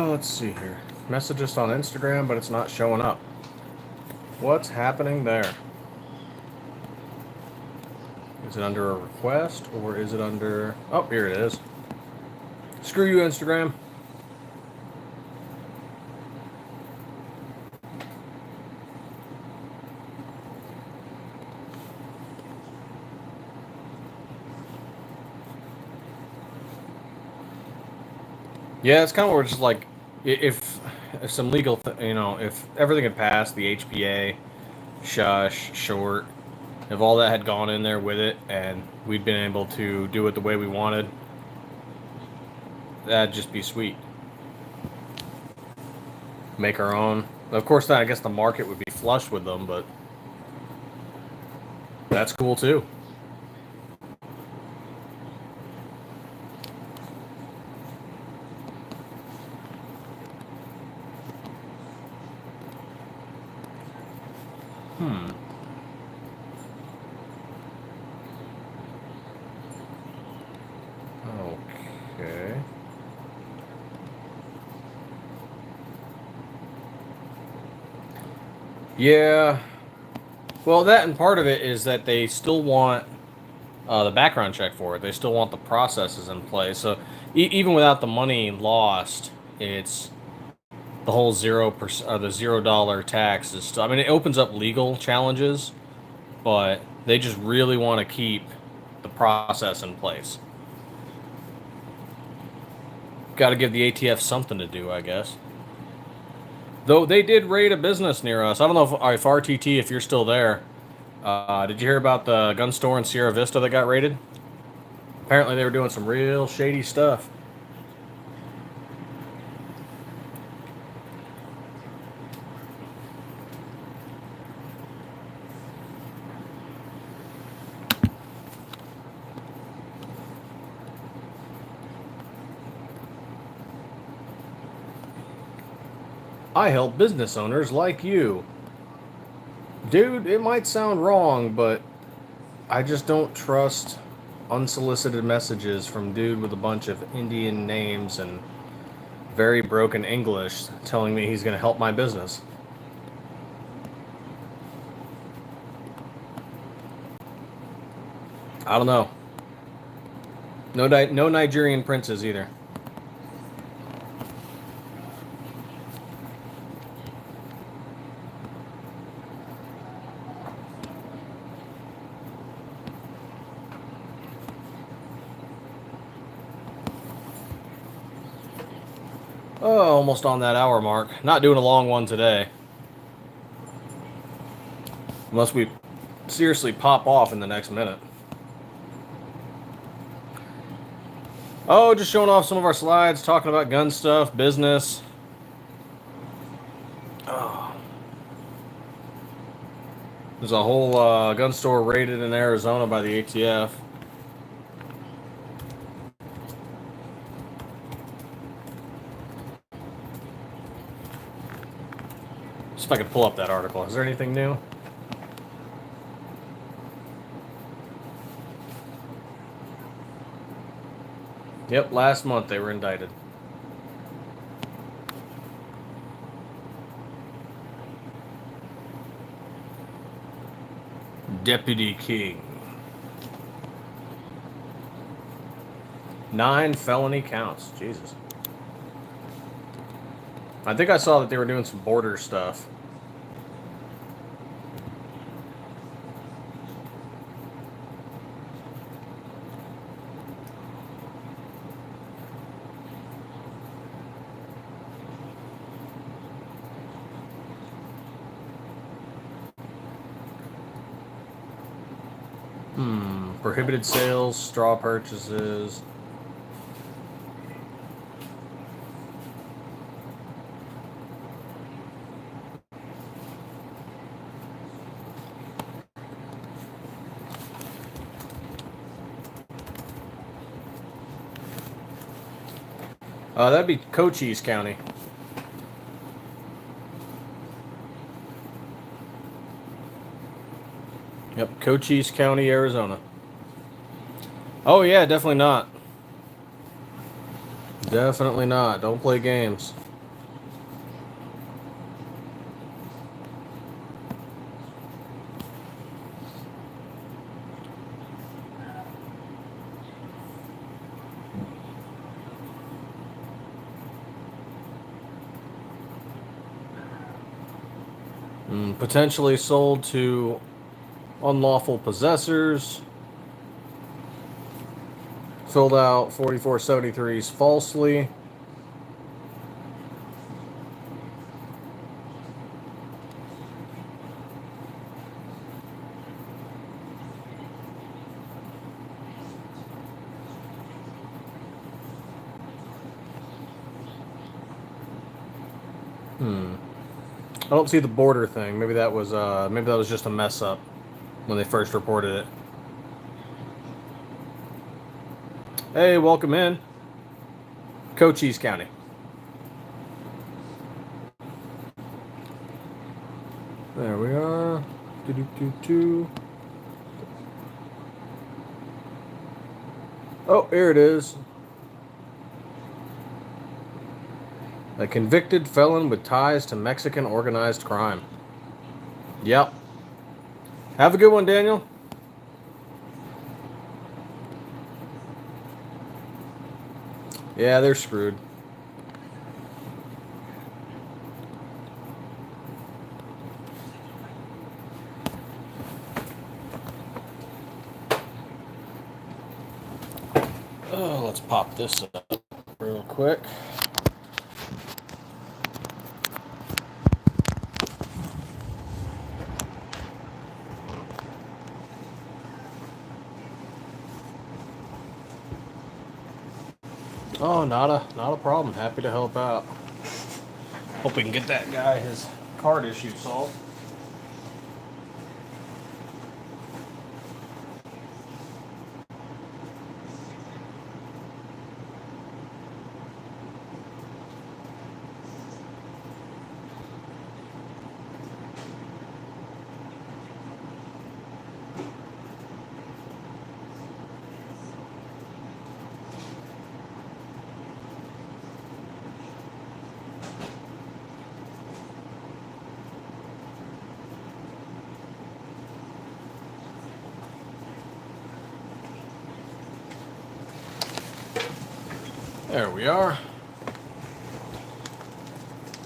Let's see here. Message us on Instagram, but it's not showing up. What's happening there? Is it under a request, or is it under... Oh, here it is. Screw you, Instagram. Yeah, it's kind of where it's just like, if some legal, if everything had passed, the HPA, shush, short, if all that had gone in there with it, and we'd been able to do it the way we wanted, That'd just be sweet. Make our own. Of course, then I guess the market would be flush with them, but that's cool too. Hmm. Okay. Yeah. Well, that and part of it is that they still want the background check for it. They still want the processes in place. So even without the money lost, it's the whole 0% or the $0 tax is still. I mean, it opens up legal challenges, but they just really want to keep the process in place. Got to give the ATF something to do, I guess. Though they did raid a business near us. I don't know if RTT, if you're still there. Did you hear about the gun store in Sierra Vista that got raided? Apparently they were doing some real shady stuff. I help business owners like you. Dude, it might sound wrong, but I just don't trust unsolicited messages from dude with a bunch of Indian names and very broken English telling me he's going to help my business. I don't know. No Nigerian princes either. Oh, almost on that hour mark. Not doing a long one today. Unless we seriously pop off in the next minute. Oh, just showing off some of our slides, talking about gun stuff, business. Oh. There's a whole gun store raided in Arizona by the ATF. See if I can pull up that article. Is there anything new? Yep, last month they were indicted. Deputy King. 9 felony counts. Jesus. I think I saw that they were doing some border stuff. Prohibited sales, straw purchases. That'd be Cochise County. Yep, Cochise County, Arizona. Oh yeah, definitely not. Definitely not. Don't play games. Potentially sold to unlawful possessors. Filled out 4473s falsely. don't see the border thing. Maybe that was just a mess up when they first reported it. Hey, welcome in. Cochise County. There we are. Oh, here it is. A convicted felon with ties to Mexican organized crime. Yep. Have a good one, Daniel. Yeah, they're screwed. Oh, let's pop this up real quick. Oh, not a problem. Happy to help out. Hope we can get that guy his card issue solved. There we are.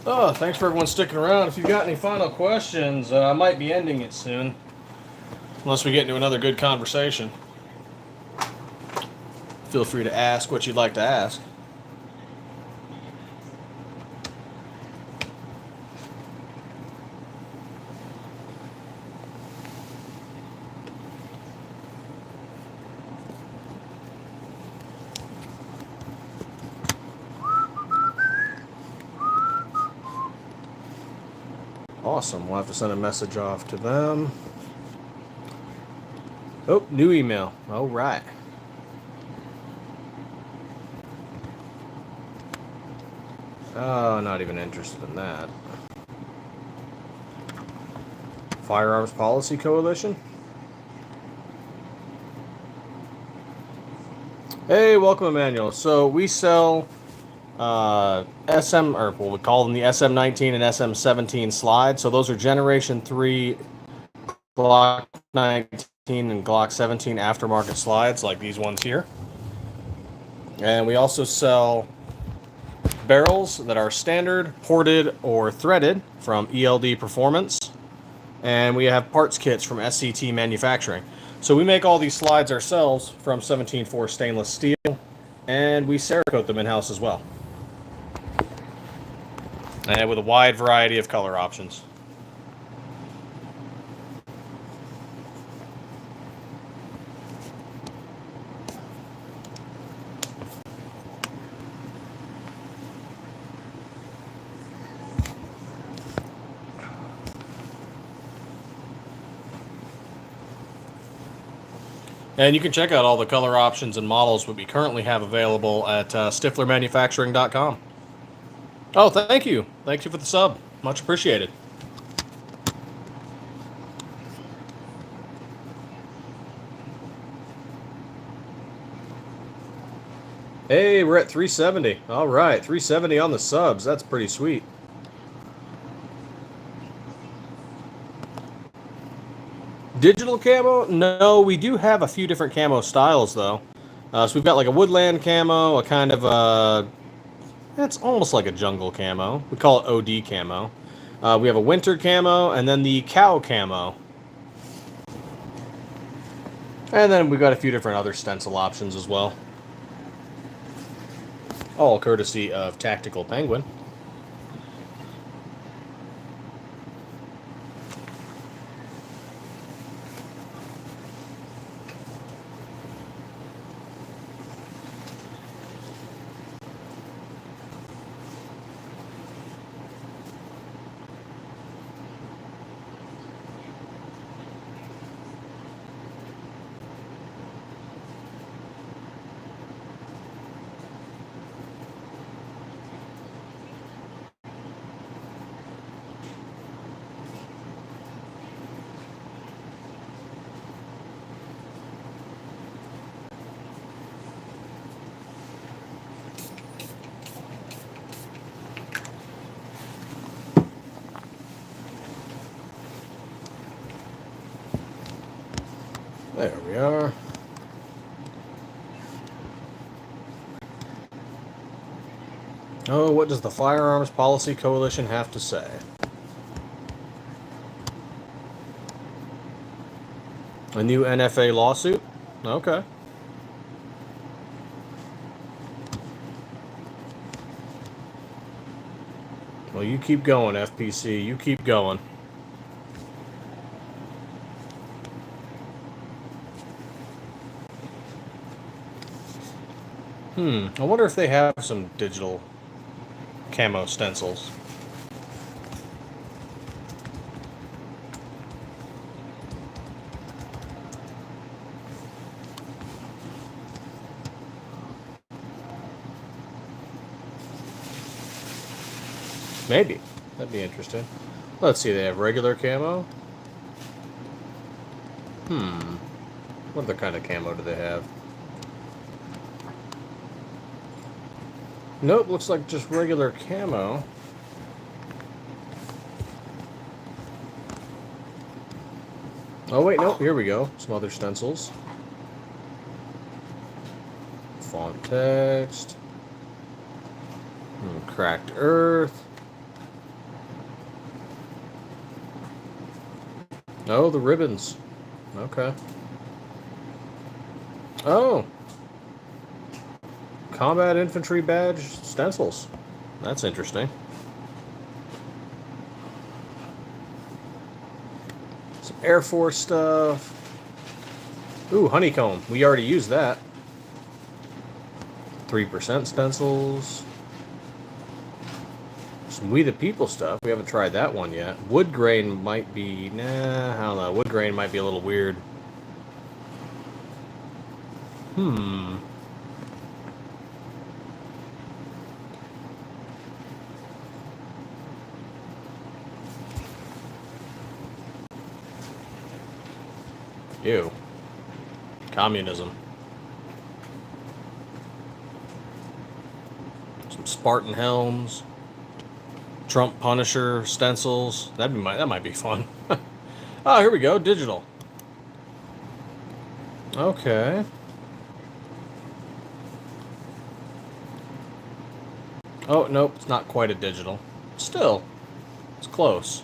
Oh, thanks for everyone sticking around. If you've got any final questions, I might be ending it soon. Unless we get into another good conversation. Feel free to ask what you'd like to ask. Awesome. We'll have to send a message off to them. Oh, new email. All right. Oh, not even interested in that. Firearms Policy Coalition. Hey, welcome, Emmanuel. So we sell SM, or what we call them the SM19 and SM17 slides. So those are Generation 3 Glock 19 and Glock 17 aftermarket slides, like these ones here. And we also sell barrels that are standard, ported, or threaded from ELD Performance. And we have parts kits from SCT Manufacturing. So we make all these slides ourselves from 17.4 stainless steel, and we Cerakote them in-house as well. And with a wide variety of color options. And you can check out all the color options and models that we currently have available at StifflerManufacturing.com. Oh, thank you. Thank you for the sub. Much appreciated. Hey, we're at 370. All right, 370 on the subs. That's pretty sweet. Digital camo? No, we do have a few different camo styles, though. So we've got like a woodland camo, a kind of a... It's almost like a jungle camo. We call it OD camo. We have a winter camo, and then the cow camo. And then we've got a few different other stencil options as well. All courtesy of Tactical Penguin. There we are. Oh, what does the Firearms Policy Coalition have to say? A new NFA lawsuit? Okay. Well, you keep going, FPC. You keep going. I wonder if they have some digital camo stencils. Maybe. That'd be interesting. Let's see, they have regular camo. What other kind of camo do they have? Nope, looks like just regular camo. Oh wait, nope, here we go. Some other stencils. Font text. Cracked earth. Oh, the ribbons. Okay. Oh. Combat infantry badge stencils. That's interesting. Some Air Force stuff. Ooh, honeycomb. We already used that. 3% stencils. Some We the People stuff. We haven't tried that one yet. Wood grain might be... Nah, I don't know. Wood grain might be a little weird. Ew. Communism. Some Spartan helms. Trump Punisher stencils. That might be fun. Oh, here we go. Digital. Okay. Oh, nope. It's not quite a digital. Still. It's close.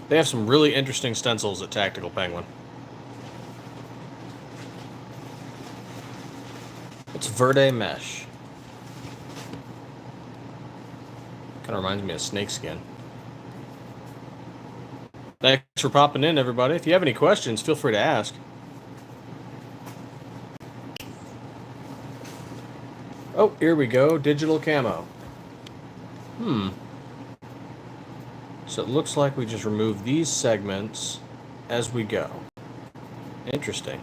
They have some really interesting stencils at Tactical Penguin. It's Verde Mesh. Kind of reminds me of snakeskin. Thanks for popping in, everybody. If you have any questions, feel free to ask. Oh, here we go. Digital camo. So it looks like we just remove these segments as we go. Interesting.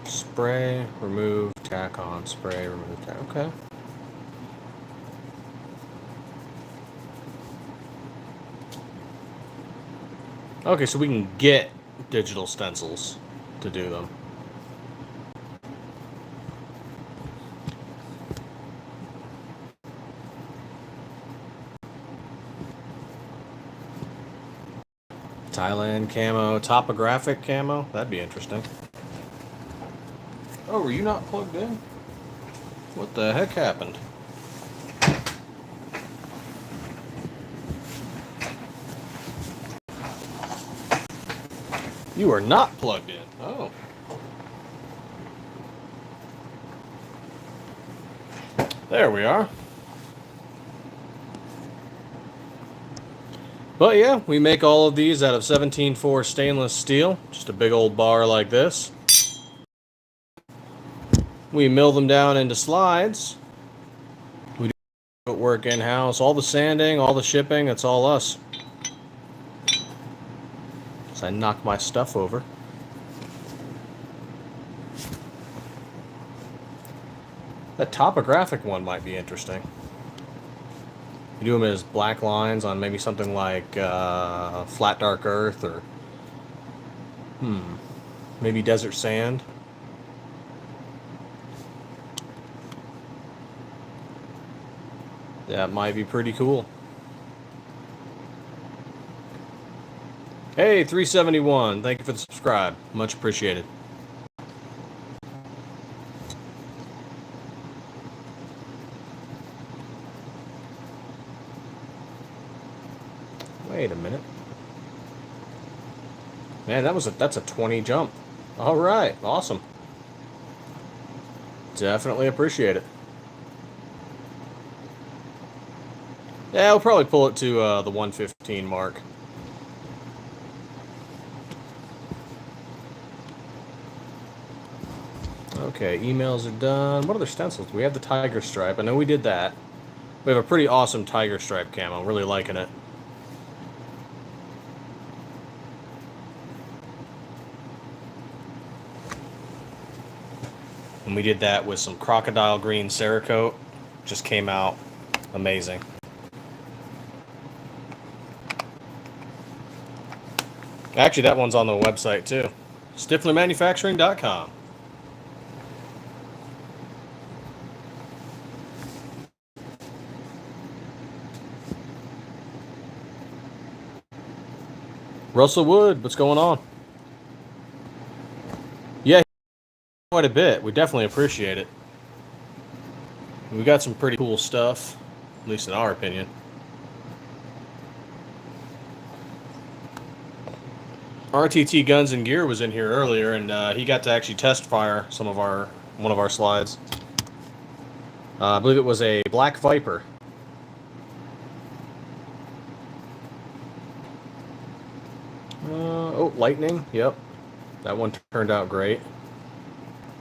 Spray, remove, tack on, spray, remove, tack. Okay. Okay, so we can get digital stencils to do them. Thailand camo, topographic camo. That'd be interesting. Oh, were you not plugged in? What the heck happened? You are not plugged in. Oh. There we are. But yeah, we make all of these out of 17-4 stainless steel. Just a big old bar like this. We mill them down into slides. We do work in-house. All the sanding, all the shipping, it's all us. So I knock my stuff over. That topographic one might be interesting. You do them as black lines on maybe something like flat dark earth or maybe desert sand. That might be pretty cool. Hey, 371. Thank you for the subscribe. Much appreciated. Wait a minute. Man, that's a 20 jump. All right, awesome. Definitely appreciate it. Yeah, I'll probably pull it to the 115 mark. Okay, emails are done. What other stencils? We have the tiger stripe. I know we did that. We have a pretty awesome tiger stripe camo. Really liking it. And we did that with some crocodile green Cerakote. Just came out amazing. Actually, that one's on the website too. StifflerManufacturing.com. Russell Wood, what's going on? Yeah, quite a bit. We definitely appreciate it. We got some pretty cool stuff, at least in our opinion. RTT Guns and Gear was in here earlier, and he got to actually test fire one of our slides. I believe it was a Black Viper. Oh, Lightning. Yep, that one turned out great.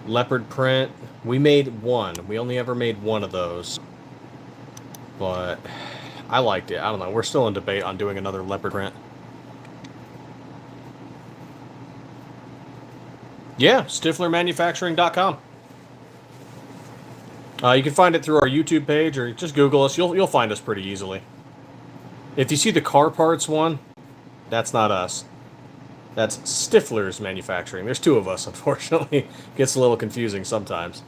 Leopard print. We made one. We only ever made one of those, but I liked it. I don't know. We're still in debate on doing another leopard print. Yeah, StifflerManufacturing.com. You can find it through our YouTube page, or just Google us. You'll find us pretty easily. If you see the car parts one, that's not us. That's Stiffler's Manufacturing. There's two of us, unfortunately. Gets a little confusing sometimes.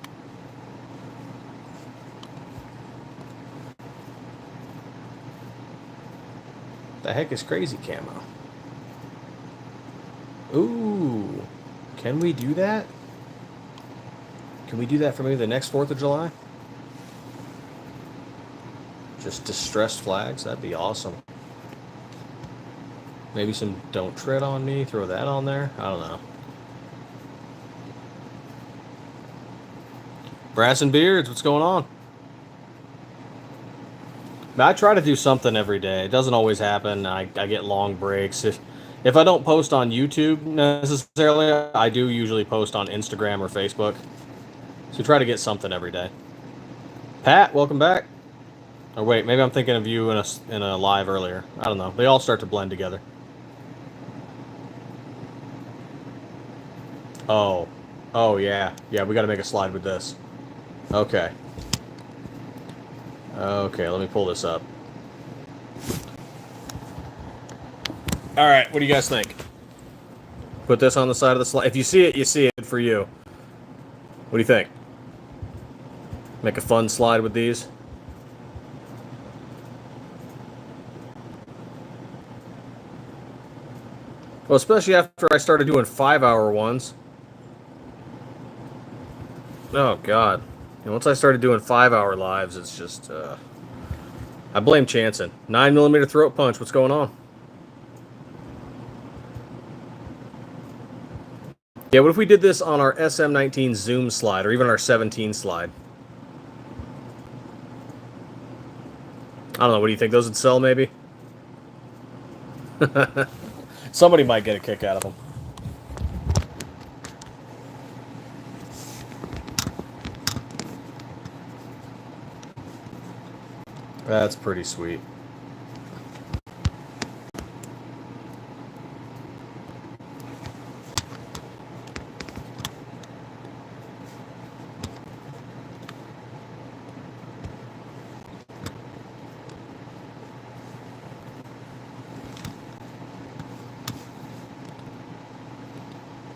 The heck is crazy camo? Ooh, can we do that? Can we do that for maybe the next 4th of July? Just distressed flags? That'd be awesome. Maybe some Don't Tread on Me. Throw that on there. I don't know. Brass and Beards, what's going on? I try to do something every day. It doesn't always happen. I get long breaks. If I don't post on YouTube necessarily, I do usually post on Instagram or Facebook. So try to get something every day. Pat, welcome back. Or wait, maybe I'm thinking of you in a live earlier. I don't know. They all start to blend together. Oh yeah. Yeah, we got to make a slide with this. Okay. Okay, let me pull this up. All right, what do you guys think? Put this on the side of the slide. If you see it, you see it. For you. What do you think? Make a fun slide with these. Well, especially after I started doing 5-hour ones. Oh, God. And once I started doing 5-hour lives, it's just, I blame Chanson. 9mm throat punch. What's going on? Yeah, what if we did this on our SM19 Zoom slide, or even our 17 slide? I don't know. What do you think? Those would sell, maybe? Somebody might get a kick out of them. That's pretty sweet.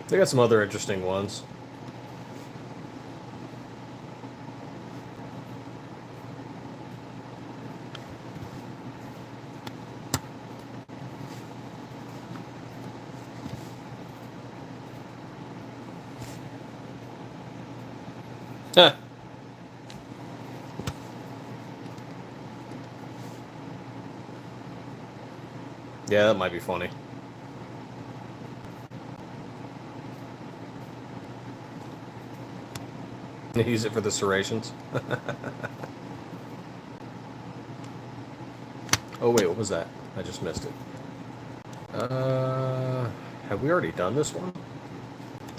They got some other interesting ones. Yeah, that might be funny. Use it for the serrations. Oh wait, what was that? I just missed it. Have we already done this one?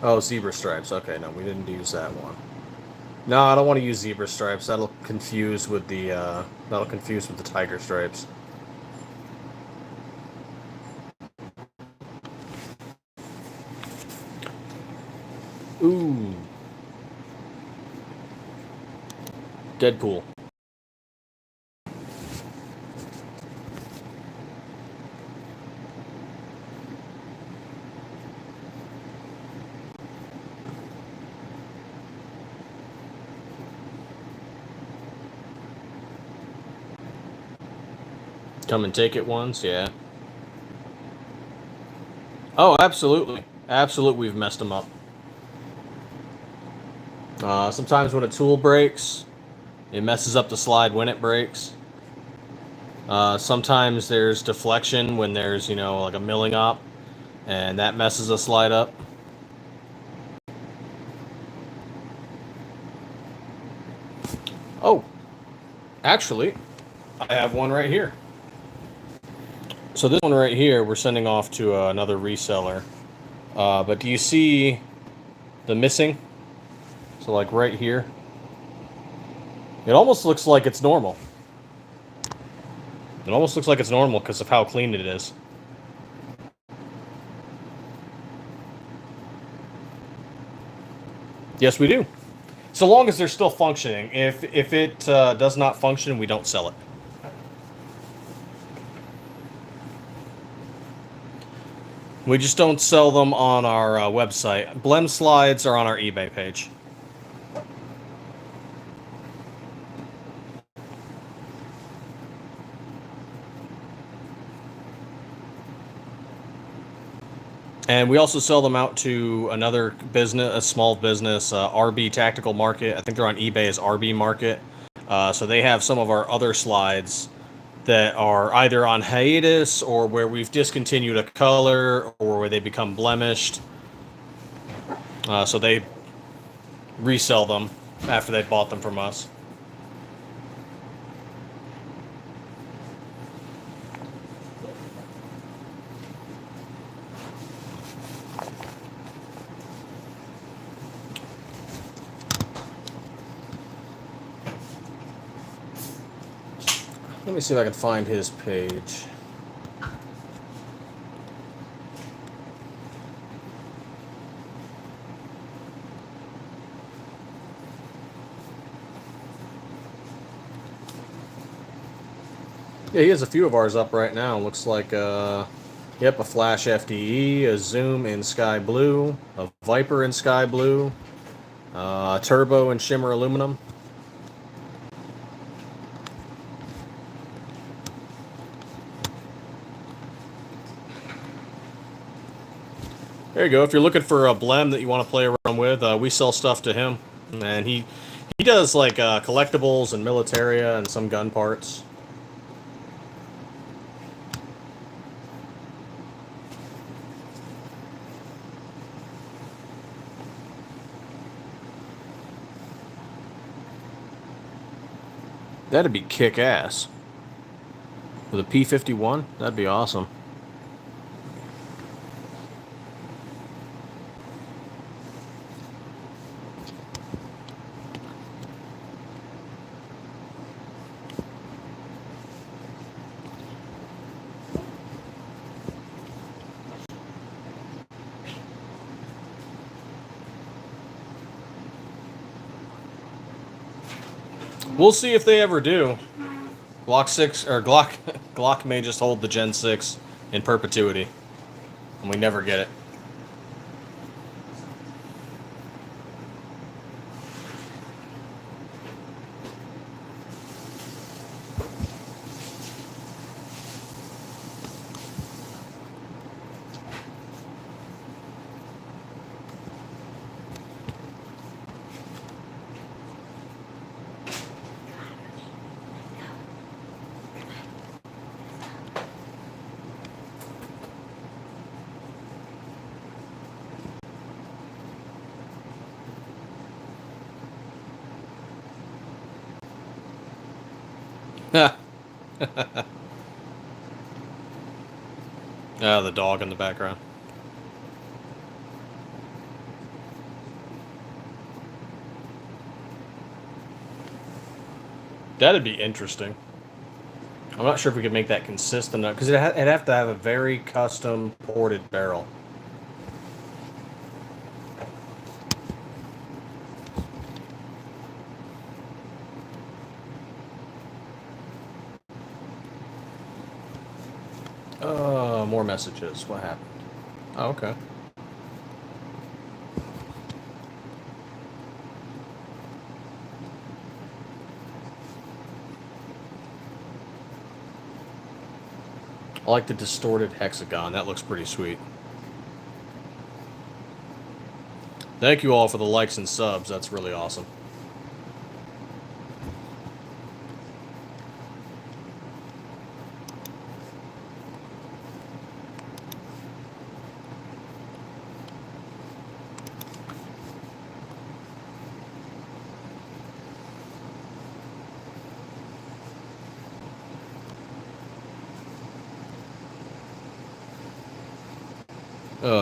Oh, zebra stripes. Okay, no, we didn't use that one. No, I don't want to use zebra stripes. That'll confuse with the tiger stripes. Ooh. Deadpool. Come and take it once, yeah. Oh, absolutely. Absolutely, we've messed them up. Sometimes when a tool breaks, it messes up the slide when it breaks. Sometimes there's deflection when there's, you know, like a milling op, and that messes a slide up. Oh, actually, I have one right here. So this one right here, we're sending off to another reseller. But do you see the missing? So like right here. It almost looks like it's normal. It almost looks like it's normal because of how clean it is. Yes, we do. So long as they're still functioning. If it does not function, we don't sell it. We just don't sell them on our website. Blem slides are on our eBay page. And we also sell them out to another business, a small business, RB Tactical Market. I think they're on eBay as RB Market. So they have some of our other slides that are either on hiatus or where we've discontinued a color or where they become blemished. So they resell them after they bought them from us. Let me see if I can find his page. Yeah, he has a few of ours up right now. Looks like, yep, a Flash FDE, a Zoom in Sky Blue, a Viper in Sky Blue, a Turbo in Shimmer Aluminum. There you go. If you're looking for a blem that you want to play around with, we sell stuff to him. And he does, like, collectibles and militaria and some gun parts. That'd be kick-ass. With a P-51? That'd be awesome. We'll see if they ever do. Glock 6 or Glock may just hold the Gen 6 in perpetuity, and we never get it. The dog in the background. That'd be interesting. I'm not sure if we could make that consistent enough, because it'd have to have a very custom ported barrel. More messages. What happened? Oh, okay. I like the distorted hexagon. That looks pretty sweet. Thank you all for the likes and subs. That's really awesome.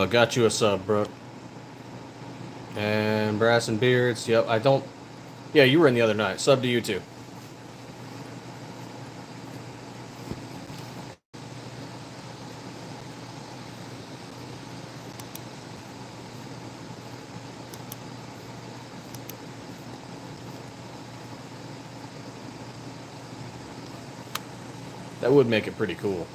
Got you a sub, bro. And Brass and Beards. Yep, I don't... Yeah, you were in the other night. Sub to you, too. That would make it pretty cool.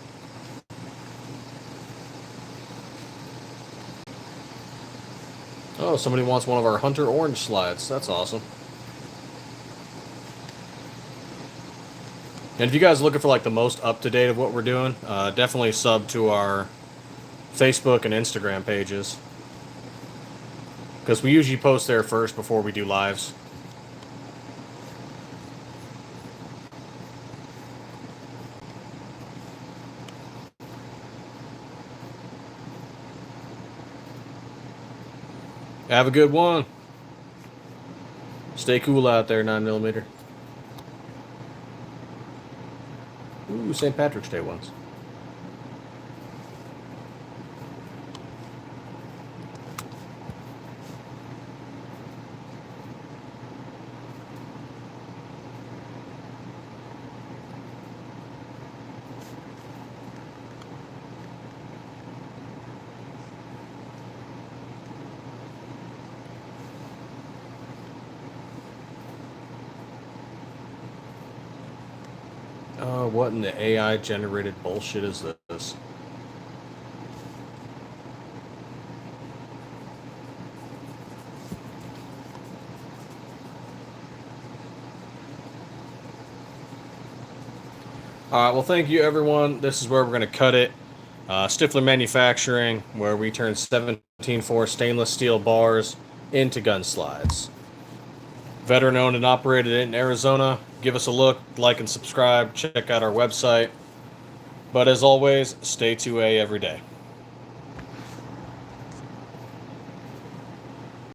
Oh, somebody wants one of our Hunter Orange slides. That's awesome. And if you guys are looking for like the most up-to-date of what we're doing, definitely sub to our Facebook and Instagram pages. Because we usually post there first before we do lives. Have a good one. Stay cool out there, 9mm. Ooh, St. Patrick's Day ones. What in the AI-generated bullshit is this? Alright, well thank you everyone. This is where we're going to cut it. Stiffler Manufacturing, where we turn 17.4 stainless steel bars into gun slides. Veteran owned and operated in Arizona. Give us a look, like and subscribe, check out our website. But as always, stay 2A every day.